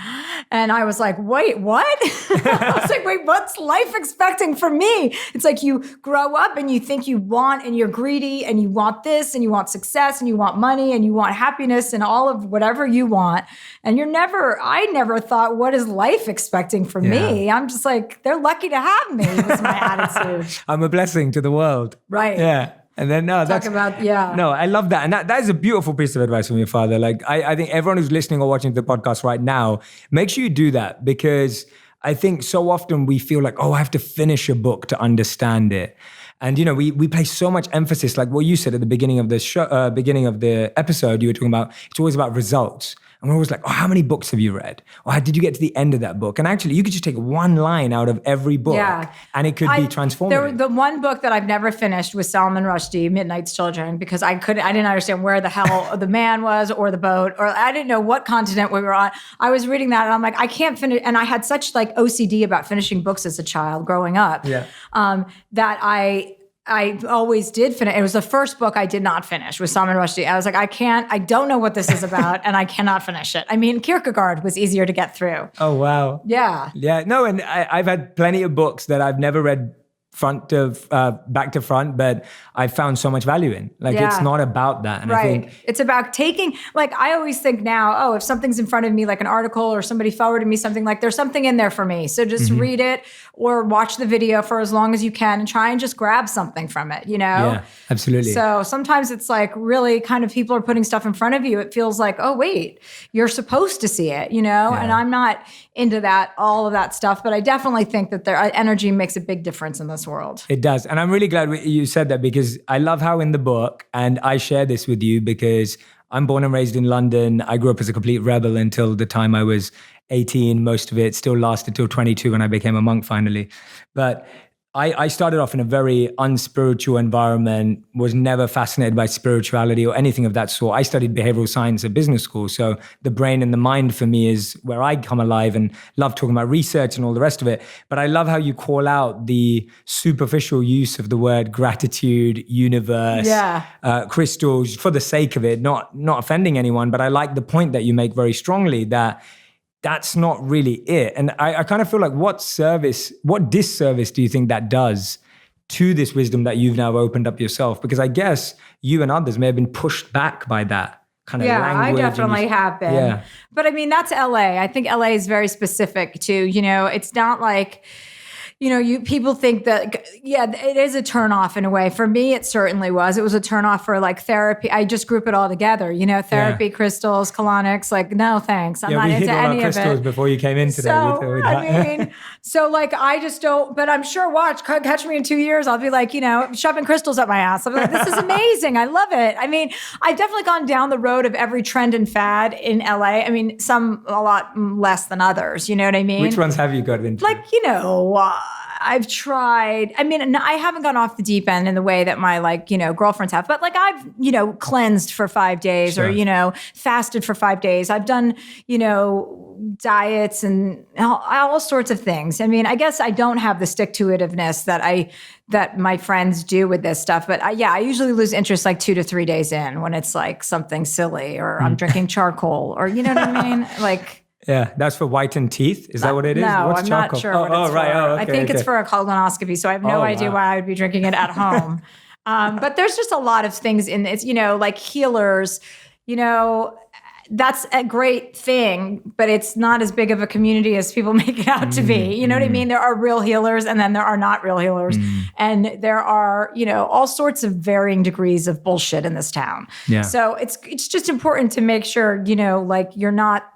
And I was like, wait, what? I was like, wait, what's life expecting from me? It's like you grow up and you think you want, and you're greedy and you want this and you want success and you want money and you want happiness and all of whatever you want. And I never thought, what is life expecting from me? I'm just like, they're lucky to have me, was my attitude. I'm a blessing to the world. Right. Yeah. And then no, I love that. And that is a beautiful piece of advice from your father. Like I think everyone who's listening or watching the podcast right now, make sure you do that, because I think so often we feel like, oh, I have to finish a book to understand it. And, you know, we place so much emphasis, like what you said at the beginning of the show, beginning of the episode, you were talking about, it's always about results. And we're always like, oh, how many books have you read? Or how did you get to the end of that book? And actually, you could just take one line out of every book and it could be transformative. The one book that I've never finished was Salman Rushdie, Midnight's Children, because I didn't understand where the hell the man was or the boat, or I didn't know what continent we were on. I was reading that and I'm like, I can't finish. And I had such like OCD about finishing books as a child growing up that I always did finish. It was the first book I did not finish, was Salman Rushdie. I was like, I don't know what this is about, and I cannot finish it. I mean, Kierkegaard was easier to get through. Oh, wow. Yeah. Yeah. No, and I've had plenty of books that I've never read back to front, but I found so much value in. Like, it's not about that. And I think it's about taking, like, I always think now, if something's in front of me, like an article or somebody forwarded me something, like there's something in there for me. So just read it or watch the video for as long as you can and try and just grab something from it, you know? Yeah, absolutely. So sometimes it's like really kind of people are putting stuff in front of you. It feels like, oh, wait, you're supposed to see it, you know? Yeah. And I'm not into all of that stuff, but I definitely think that their energy makes a big difference in this world. It does. And I'm really glad you said that, because I love how in the book, and I share this with you because I'm born and raised in London. I grew up as a complete rebel until the time I was 18. Most of it still lasted till 22 when I became a monk finally. But I started off in a very unspiritual environment, was never fascinated by spirituality or anything of that sort. I studied behavioral science at business school. So the brain and the mind for me is where I come alive, and love talking about research and all the rest of it. But I love how you call out the superficial use of the word gratitude, universe, crystals, for the sake of it, not offending anyone. But I like the point that you make very strongly, that that's not really it. And I kind of feel like what disservice do you think that does to this wisdom that you've now opened up yourself? Because I guess you and others may have been pushed back by that kind of language. Yeah, I definitely have been. Yeah. But I mean, that's LA. I think LA is very specific too. You know, it's not like, you know, people think that, it is a turnoff in a way. For me, it certainly was. It was a turnoff for like therapy. I just group it all together, you know, therapy, crystals, colonics, like, no, thanks. I'm not into any of it. We hit all our crystals before you came in today. So like, I just don't, but I'm sure, catch me in 2 years. I'll be like, you know, shoving crystals up my ass. I'll be like, this is amazing. I love it. I mean, I've definitely gone down the road of every trend and fad in LA. I mean, some a lot less than others. You know what I mean? Which ones have you got into? Like, you know, I've tried, I mean, I haven't gone off the deep end in the way that my, like, you know, girlfriends have, but like I've, you know, cleansed for 5 days or, you know, fasted for 5 days. I've done, you know, diets and all sorts of things. I mean, I guess I don't have the stick-to-itiveness that my friends do with this stuff. But I usually lose interest like 2 to 3 days in, when it's like something silly or I'm drinking charcoal or, you know what I mean? Like, yeah, that's for whitened teeth. Is that what it is? No, What's I'm charcoal? not sure what it's for. Okay, I think it's for a colonoscopy, so I have no idea why I would be drinking it at home. But there's just a lot of things in it, you know, like healers, you know, that's a great thing, but it's not as big of a community as people make it out to be. You know what I mean? There are real healers and then there are not real healers. And there are, you know, all sorts of varying degrees of bullshit in this town. Yeah. So it's just important to make sure, you know, like you're not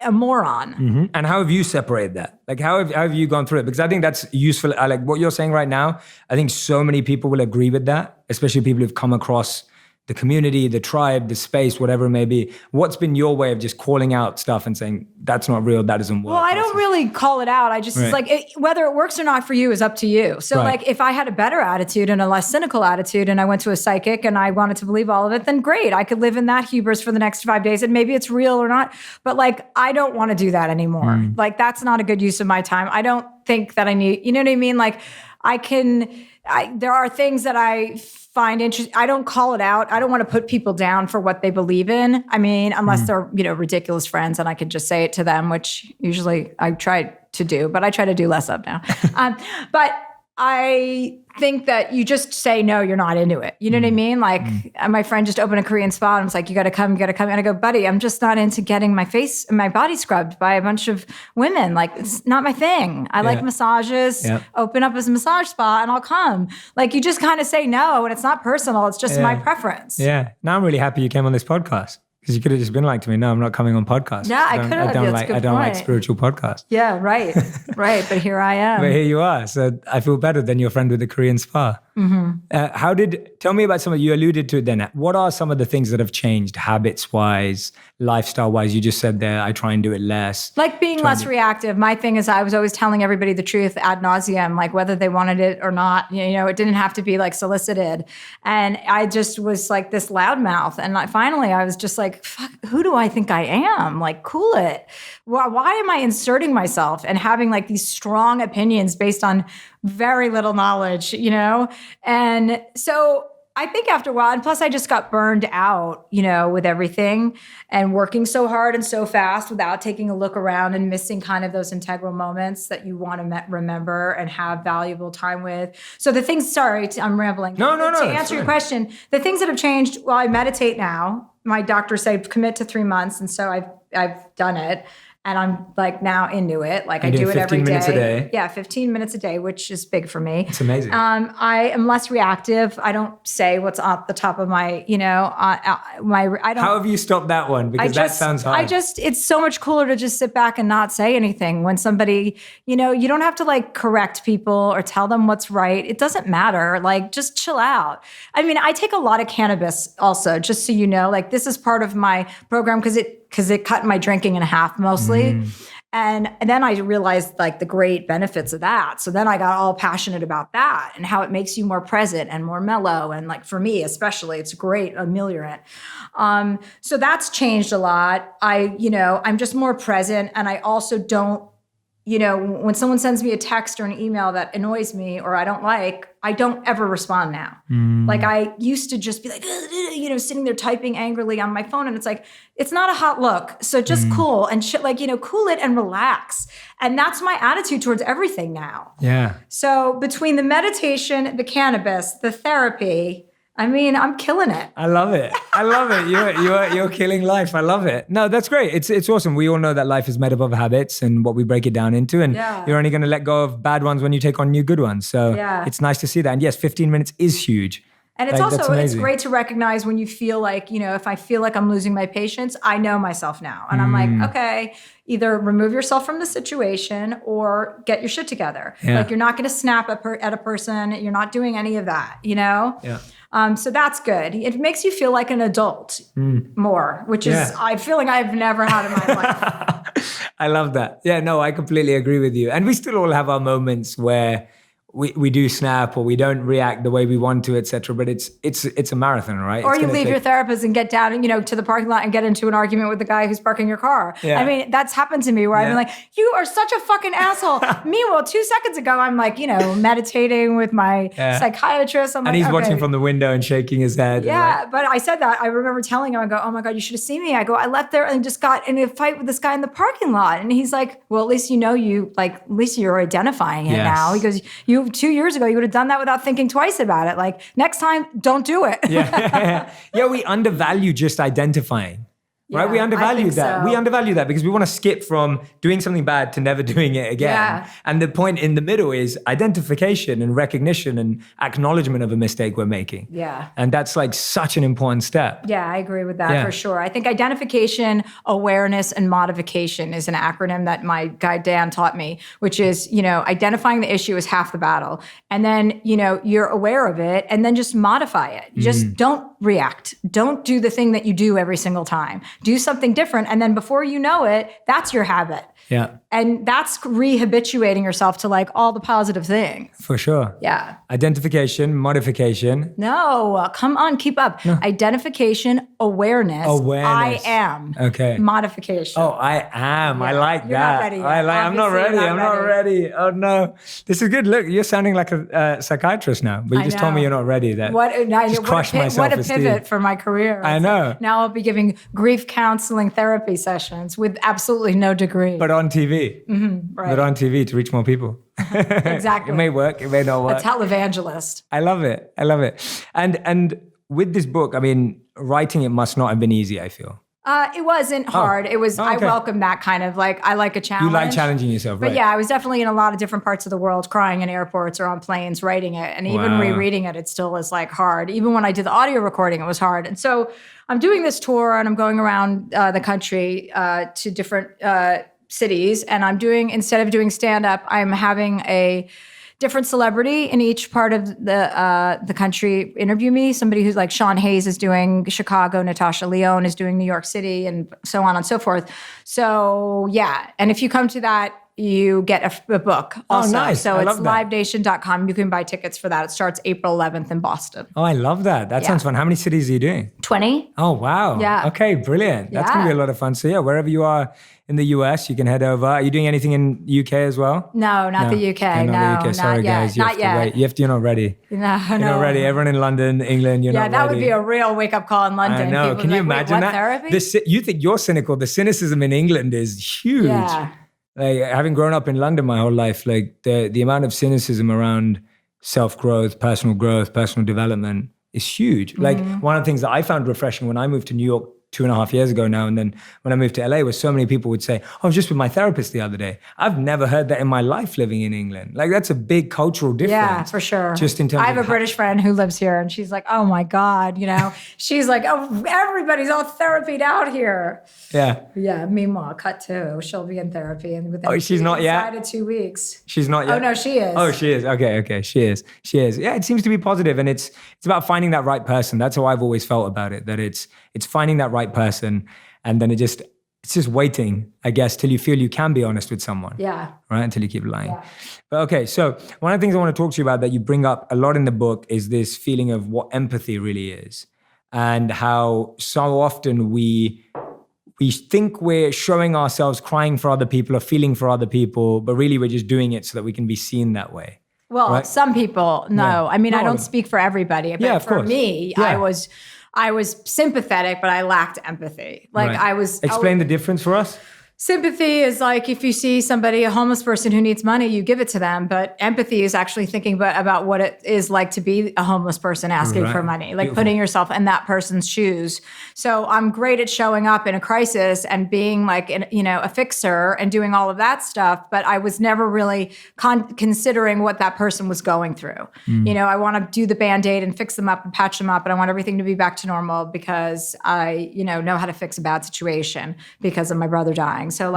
a moron. And how have you separated that? Like, how have you gone through it? Because I think that's useful. I like what you're saying right now. I think so many people will agree with that, especially people who've come across the community, the tribe, the space, whatever it may be. What's been your way of just calling out stuff and saying, that's not real, that doesn't work? Well, I don't really call it out. I just, it's like, whether it works or not for you is up to you. So like, if I had a better attitude and a less cynical attitude and I went to a psychic and I wanted to believe all of it, then great. I could live in that hubris for the next 5 days and maybe it's real or not. But like, I don't want to do that anymore. Like, that's not a good use of my time. I don't think that I need, you know what I mean? Like, there are things that I find interesting. I don't call it out. I don't want to put people down for what they believe in. I mean, unless they're, ridiculous friends and I could just say it to them, which usually I try to do, but I try to do less of now. But I think that you just say, no, you're not into it. You know what I mean? Like my friend just opened a Korean spa and was like, you got to come. And I go, buddy, I'm just not into getting my face and my body scrubbed by a bunch of women. Like, it's not my thing. I like massages, open up as a massage spa and I'll come. Like, you just kind of say no and it's not personal. It's just my preference. Yeah. Now I'm really happy you came on this podcast. Because you could have just been like to me, no, I'm not coming on podcasts. Yeah, I could have. I don't like spiritual podcasts. Yeah, right. But here I am. But here you are. So I feel better than your friend with the Korean spa. Tell me about you alluded to it then. What are some of the things that have changed habits-wise, lifestyle-wise? You just said there, I try and do it less. Like being less reactive. My thing is I was always telling everybody the truth ad nauseum, like whether they wanted it or not. It didn't have to be like solicited. And I just was like this loudmouth. And finally I was just like, fuck, who do I think I am? Like, cool it. Why am I inserting myself and having like these strong opinions based on very little knowledge, And so I think after a while, and plus I just got burned out, with everything and working so hard and so fast without taking a look around and missing kind of those integral moments that you want to remember and have valuable time with. So the things, I'm rambling. No. To answer your question, the things that have changed, well, I meditate now. My doctor said commit to 3 months. And so I've done it. And I'm like now into it. Like I do it every day. 15 minutes a day. Yeah, 15 minutes a day, which is big for me. It's amazing. I am less reactive. I don't say what's off the top of my, I don't. How have you stopped that one? Because that sounds hard. It's so much cooler to just sit back and not say anything when somebody, you don't have to like correct people or tell them what's right. It doesn't matter. Like just chill out. I mean, I take a lot of cannabis also, just so you know, like this is part of my program because it cut my drinking in half mostly. And then I realized like the great benefits of that. So then I got all passionate about that and how it makes you more present and more mellow. And like for me, especially, it's a great ameliorant. So that's changed a lot. I'm just more present. And I also don't, when someone sends me a text or an email that annoys me or I don't ever respond now. Like I used to just be like, sitting there typing angrily on my phone. And it's like, it's not a hot look. So just cool and shit, like, cool it and relax. And that's my attitude towards everything now. Yeah. So between the meditation, the cannabis, the therapy, I mean, I'm killing it. I love it. You're killing life. I love it. No, that's great. It's awesome. We all know that life is made up of habits and what we break it down into. And you're only going to let go of bad ones when you take on new good ones. So it's nice to see that. And yes, 15 minutes is huge. And it's also, it's great to recognize when you feel like, if I feel like I'm losing my patience, I know myself now. And I'm like, okay, either remove yourself from the situation or get your shit together. Yeah. Like you're not going to snap at a person. You're not doing any of that, Yeah. So that's good. It makes you feel like an adult more, which is I feel like I've never had in my life. I love that. Yeah, no, I completely agree with you. And we still all have our moments where we do snap or we don't react the way we want to, etc. But it's a marathon, right? Or you leave your therapist and get down, to the parking lot and get into an argument with the guy who's parking your car. Yeah. I mean, that's happened to me where I've been like, you are such a fucking asshole. Meanwhile, 2 seconds ago, I'm like, meditating with my psychiatrist. And he's watching from the window and shaking his head. Yeah, but I said that. I remember telling him, I go, oh my God, you should have seen me. I go, I left there and just got in a fight with this guy in the parking lot. And he's like, well, at least at least you're identifying it now. He goes, 2 years ago, you would have done that without thinking twice about it. Like, next time, don't do it. Yeah, we undervalue just identifying. Right? We undervalue that. So. We undervalue that because we want to skip from doing something bad to never doing it again. Yeah. And the point in the middle is identification and recognition and acknowledgement of a mistake we're making. Yeah. And that's like such an important step. Yeah, I agree with that for sure. I think identification, awareness, and modification is an acronym that my guy Dan taught me, which is, identifying the issue is half the battle. And then, you're aware of it and then just modify it. Just don't react. Don't do the thing that you do every single time. Do something different. And then before you know it, that's your habit. Yeah. And that's rehabituating yourself to like all the positive things. For sure. Yeah. Identification, modification. No, come on, keep up. No. Identification, awareness. I am. Okay. Modification. Oh, I am. Yeah. I like You're that. Not ready yet. I'm not ready. I'm not ready. Oh no. This is good. Look, you're sounding like a psychiatrist now, but you just told me you're not ready. That crushed my self-esteem. What a pivot for my career. I know. Like, now I'll be giving grief counseling therapy sessions with absolutely no degree. But on TV. Mm-hmm, right. But on TV to reach more people. Exactly. It may work. It may not work. A televangelist. I love it. And with this book, I mean, writing it must not have been easy, I feel. It wasn't hard. It was, I welcome that kind of like, I like a challenge. You like challenging yourself, right? But yeah, I was definitely in a lot of different parts of the world, crying in airports or on planes, writing it. And even rereading it, it still is like hard. Even when I did the audio recording, it was hard. And so I'm doing this tour and I'm going around the country to different cities. And I'm doing, instead of doing stand-up, I'm having a different celebrity in each part of the country interview me. Somebody who's like Sean Hayes is doing Chicago, Natasha Lyonne is doing New York City, and so on and so forth. So yeah, and if you come to that, you get a book also. Oh, nice. So it's that. livenation.com. You can buy tickets for that. It starts April 11th in Boston. Oh, I love that. That sounds fun. How many cities are you doing? 20. Oh, wow. Yeah. Okay, brilliant. That's going to be a lot of fun. So yeah, wherever you are in the US, you can head over. Are you doing anything in UK as well? No, not the UK. Okay, not the UK. Sorry, guys. Not yet. You're not ready. You're not ready. Everyone in London, England, you're not ready. Yeah, that would be a real wake-up call in London. I know. People Can you imagine that? Therapy? You think you're cynical. The cynicism in England is huge. Yeah. Like, having grown up in London my whole life, like the amount of cynicism around self-growth, personal development is huge. Like one of the things that I found refreshing when I moved to New York 2.5 years ago now, and then when I moved to LA, was so many people would say, I was just with my therapist the other day. I've never heard that in my life living in England. Like, that's a big cultural difference. Yeah, for sure. Just in terms I have a British friend who lives here, and she's like, oh my God, she's like, oh, everybody's all therapied out here. Yeah. Yeah, meanwhile, cut to, she'll be in therapy. And within she's not yet? Inside of 2 weeks. She's not yet? Oh, no, she is. Oh, she is. Okay. She is. Yeah, it seems to be positive, and it's about finding that right person. That's how I've always felt about it, that it's finding that right person. And then it's just waiting, I guess, till you feel you can be honest with someone. Yeah. Right? Until you keep lying. Yeah. But okay, so one of the things I want to talk to you about that you bring up a lot in the book is this feeling of what empathy really is, and how so often we think we're showing ourselves crying for other people or feeling for other people, but really we're just doing it so that we can be seen that way. Well, right? Some people, no. Yeah. I mean, I don't speak for everybody, but for me, I was sympathetic, but I lacked empathy. Like right. Explain the difference for us. Sympathy is like if you see somebody, a homeless person who needs money, you give it to them. But empathy is actually thinking about what it is like to be a homeless person asking for money, like putting yourself in that person's shoes. So I'm great at showing up in a crisis and being like, a fixer and doing all of that stuff. But I was never really considering what that person was going through. I want to do the Band-Aid and fix them up and patch them up. And I want everything to be back to normal because I, know how to fix a bad situation because of my brother dying. So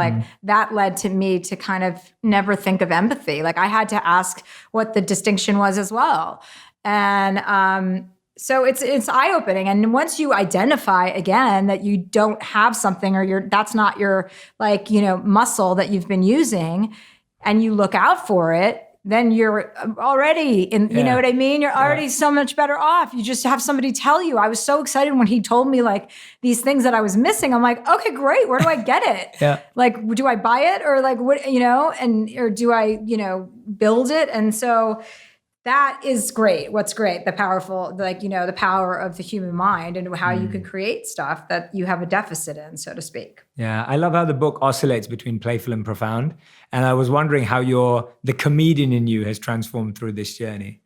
that led to me to kind of never think of empathy. Like I had to ask what the distinction was as well. And so it's eye-opening. And once you identify again that you don't have something or that's not your muscle that you've been using and you look out for it, then you're already in, you know what I mean? You're already so much better off. You just have somebody tell you. I was so excited when he told me like these things that I was missing. I'm like, okay, great. Where do I get it? Like, do I buy it or like what, or do I, build it? And so that is great. What's great, the powerful, the power of the human mind and how you can create stuff that you have a deficit in, so to speak. Yeah, I love how the book oscillates between playful and profound. And I was wondering how the comedian in you has transformed through this journey.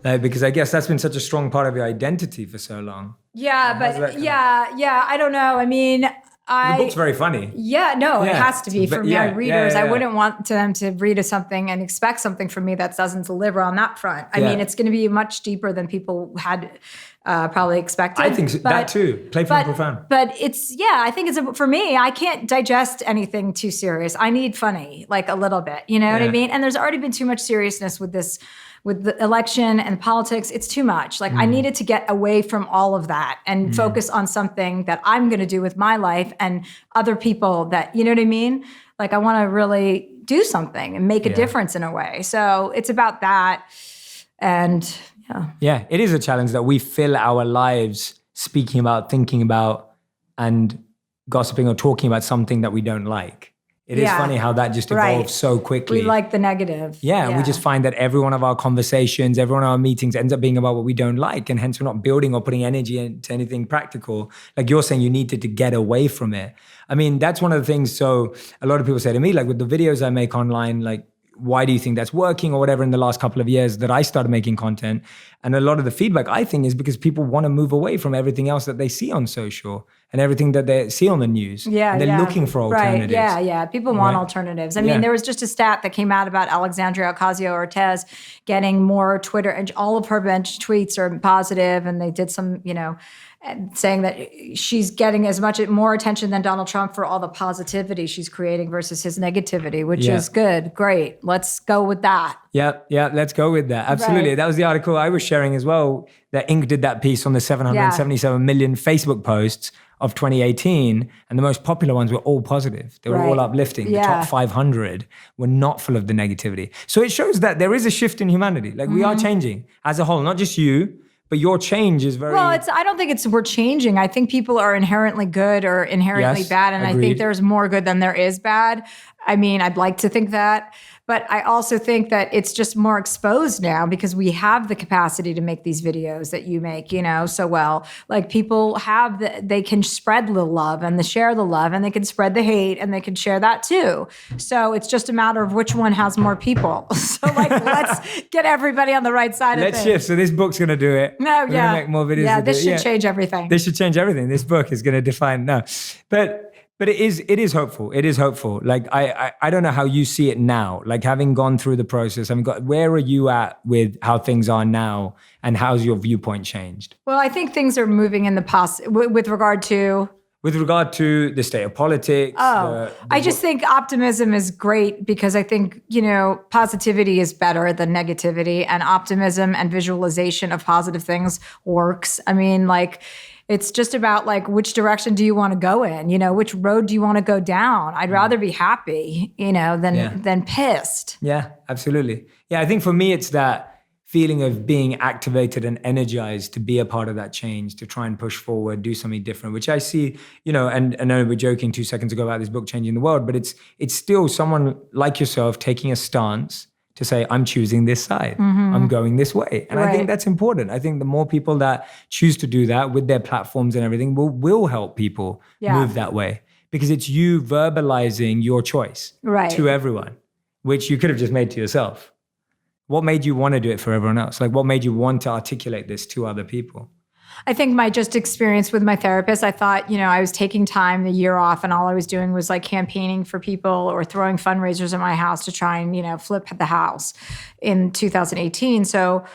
Because I guess that's been such a strong part of your identity for so long. Yeah, but I don't know. I mean, the book's very funny. Yeah, no, it has to be for my readers. I wouldn't want them to read something and expect something from me that doesn't deliver on that front. I mean, it's going to be much deeper than people had probably expected. I think that too. Playful and profound. But I think it's, for me, I can't digest anything too serious. I need funny, like a little bit, you know what I mean? And there's already been too much seriousness with this, with the election and politics. It's too much. Like I needed to get away from all of that and focus on something that I'm going to do with my life and other people that, you know what I mean? Like I want to really do something and make a difference in a way. So it's about that. And yeah, it is a challenge that we fill our lives speaking about, thinking about, and gossiping or talking about something that we don't like. It is funny how that just evolves so quickly. We like the negative. Yeah, we just find that every one of our conversations, every one of our meetings ends up being about what we don't like. And hence we're not building or putting energy into anything practical. Like you're saying, you needed to get away from it. I mean, that's one of the things. So a lot of people say to me, like with the videos I make online, like, why do you think that's working or whatever in the last couple of years that I started making content? And a lot of the feedback I think is because people want to move away from everything else that they see on social and everything that they see on the news. Yeah, and they're looking for alternatives. Right. Yeah. People want alternatives. I mean, there was just a stat that came out about Alexandria Ocasio-Cortez getting more Twitter, and all of her bench tweets are positive, and they did some, saying that she's getting more attention than Donald Trump for all the positivity she's creating versus his negativity, which is good. Great. Let's go with that. Yeah, let's go with that. Absolutely. That was the article I was sharing as well, that Inc. did that piece on the 777 million Facebook posts of 2018, and the most popular ones were all positive. They were all uplifting. The top 500 were not full of the negativity. So it shows that there is a shift in humanity. Like we are changing as a whole, not just you, but your change is very... Well, I don't think we're changing. I think people are inherently good or inherently bad. And agreed. I think there's more good than there is bad. I mean, I'd like to think that. But I also think that it's just more exposed now because we have the capacity to make these videos that you make, so well. Like people they can spread the love and share the love, and they can spread the hate, and they can share that too. So it's just a matter of which one has more people. So let's get everybody on the right side of things. Let's shift. So this book's going to do it. No, We're going to make more videos. Yeah, this should change everything. This should change everything. This book is going to define, But it is hopeful. It is hopeful. Like I don't know how you see it now. Like having gone through the process, where are you at with how things are now, and how's your viewpoint changed? Well, I think things are moving in the with regard to the state of politics. I just think optimism is great because I think, positivity is better than negativity, and optimism and visualization of positive things works. I mean, it's just about which direction do you want to go in? Which road do you want to go down? I'd rather be happy, than pissed. Yeah, absolutely. Yeah, I think for me, it's that feeling of being activated and energized to be a part of that change, to try and push forward, do something different, which I see, and I know we're joking 2 seconds ago about this book changing the world, but it's still someone like yourself taking a stance to say, I'm choosing this side. I'm going this way. And I think that's important. I think the more people that choose to do that with their platforms and everything will help people move that way, because it's you verbalizing your choice to everyone, which you could have just made to yourself. What made you want to do it for everyone else? What made you want to articulate this to other people? I think my just experience with my therapist, I thought, I was taking time, the year off, and all I was doing was campaigning for people or throwing fundraisers at my house to try and, flip the house in 2018. So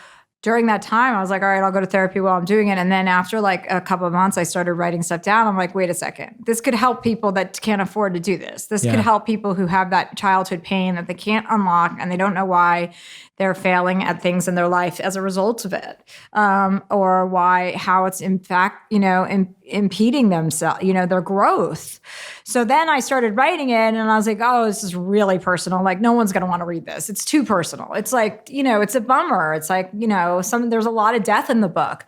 during that time, I was like, all right, I'll go to therapy while I'm doing it. And then after a couple of months, I started writing stuff down. I'm like, wait a second, this could help people that can't afford to do this. This could help people who have that childhood pain that they can't unlock and they don't know why they're failing at things in their life as a result of it, or how it's in fact, impeding themselves, their growth. So then I started writing it, and I was like, oh, this is really personal. No one's going to want to read this. It's too personal. It's it's a bummer. It's there's a lot of death in the book.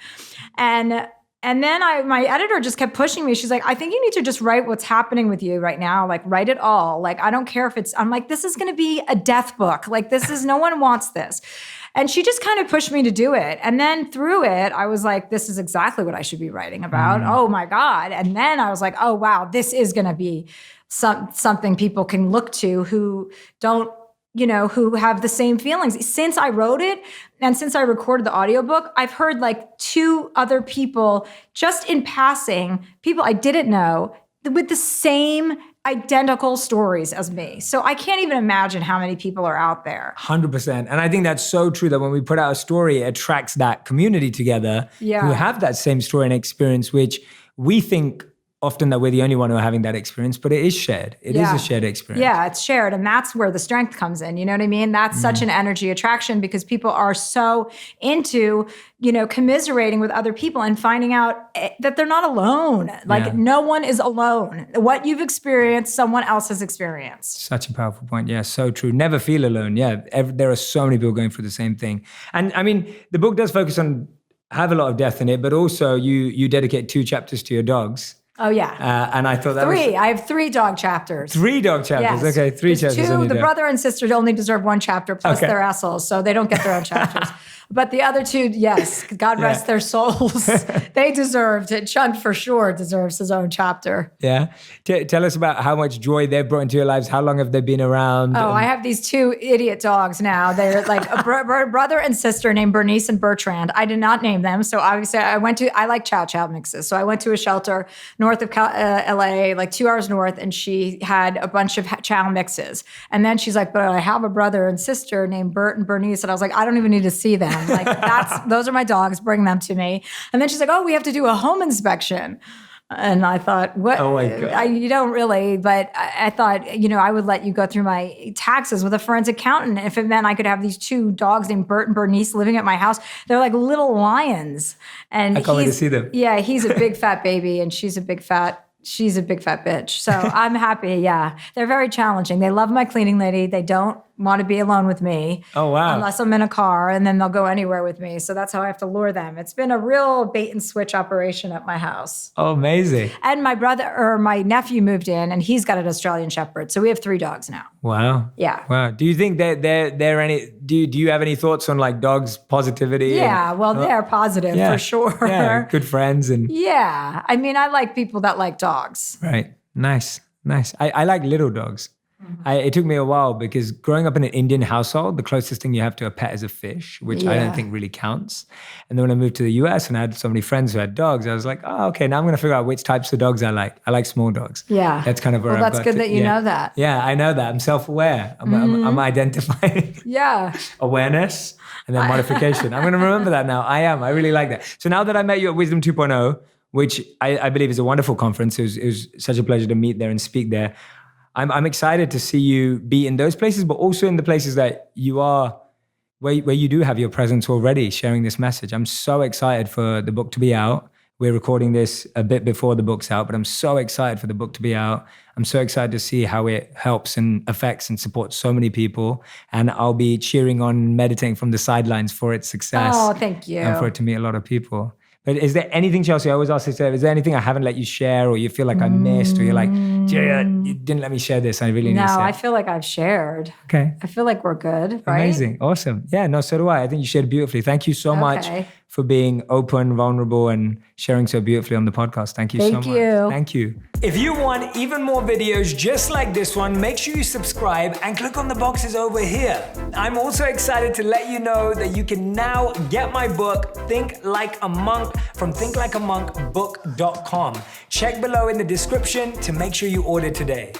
And then my editor just kept pushing me. She's like, I think you need to just write what's happening with you right now. Write it all. I don't care if I'm like, this is going to be a death book. No one wants this. And she just kind of pushed me to do it. And then through it, I was like, this is exactly what I should be writing about. Oh my God. And then I was like, oh wow, this is going to be something people can look to who don't, who have the same feelings. Since I wrote it and since I recorded the audiobook, I've heard 2 other people just in passing, people I didn't know, with the same identical stories as me. So I can't even imagine how many people are out there. 100%. And I think that's so true that when we put out a story, it attracts that community together who have that same story and experience, which we think often that we're the only one who are having that experience, but it is shared. It is a shared experience. Yeah, it's shared. And that's where the strength comes in. You know what I mean? That's such an energy attraction because people are so into, commiserating with other people and finding out that they're not alone. Like no one is alone. What you've experienced, someone else has experienced. Such a powerful point. Yeah, so true. Never feel alone. Yeah, there are so many people going through the same thing. And I mean, the book does focus on, have a lot of death in it, but also you dedicate 2 chapters to your dogs. Oh, yeah. And I thought that 3. I have 3 dog chapters. 3 dog chapters. Yes. Okay, 3 chapters. 2, the brother and sister only deserve 1 chapter, plus they're assholes, so they don't get their own chapters. But the other 2, yes, God rest their souls. They deserved it. Chunt for sure deserves his own chapter. Yeah. Tell us about how much joy they've brought into your lives. How long have they been around? Oh, I have these 2 idiot dogs now. They're like a brother and sister named Bernice and Bertrand. I did not name them. So obviously I like chow chow mixes. So I went to a shelter north of LA, like 2 hours north, and she had a bunch of chow mixes. And then she's like, but I have a brother and sister named Bert and Bernice. And I was like, I don't even need to see them. Like those are my dogs, bring them to me. And then she's like, oh, we have to do a home inspection. And I thought, what? Oh my God. You don't really, but I thought, I would let you go through my taxes with a forensic accountant if it meant I could have these 2 dogs named Bert and Bernice living at my house. They're like little lions. And I can't wait to see them. Yeah, he's a big fat baby and she's a big fat bitch. So I'm happy. Yeah. They're very challenging. They love my cleaning lady. They don't want to be alone with me. Oh, wow. Unless I'm in a car, and then they'll go anywhere with me. So that's how I have to lure them. It's been a real bait and switch operation at my house. Oh, amazing. And my nephew moved in, and he's got an Australian Shepherd. So we have 3 dogs now. Wow. Yeah. Wow. Do you think they're any, do you have any thoughts on like dogs' positivity? Yeah. Well, they're positive for sure. Yeah. Good friends. Yeah. I mean, I like people that like dogs. Right. Nice. I like little dogs. It took me a while because growing up in an Indian household, the closest thing you have to a pet is a fish, which I don't think really counts. And then when I moved to the US and I had so many friends who had dogs, I was like, oh, okay, now I'm going to figure out which types of dogs I like. I like small dogs. Yeah. That's kind of where that's good that you know that. Yeah, I know that. I'm self-aware. I'm identifying awareness and then modification. I'm going to remember that now. I really like that. So now that I met you at Wisdom 2.0, which I believe is a wonderful conference, it was such a pleasure to meet there and speak there. I'm excited to see you be in those places, but also in the places that you are, where you do have your presence already, sharing this message. I'm so excited for the book to be out. We're recording this a bit before the book's out, but I'm so excited for the book to be out. I'm so excited to see how it helps and affects and supports so many people. And I'll be cheering on, meditating from the sidelines for its success. Oh, thank you. And for it to meet a lot of people. But is there anything, Chelsea, I always ask this, is there anything I haven't let you share or you feel like I missed or you're like, Jerry, you didn't let me share this. I really need to say. No, I feel like I've shared. Okay. I feel like we're good, right? Amazing. Awesome. Yeah, no, so do I. I think you shared beautifully. Thank you so much for being open, vulnerable, and sharing so beautifully on the podcast. Thank you so much. Thank you. If you want even more videos just like this one, make sure you subscribe and click on the boxes over here. I'm also excited to let you know that you can now get my book, Think Like a Monk, from thinklikeamonkbook.com. Check below in the description to make sure you order today.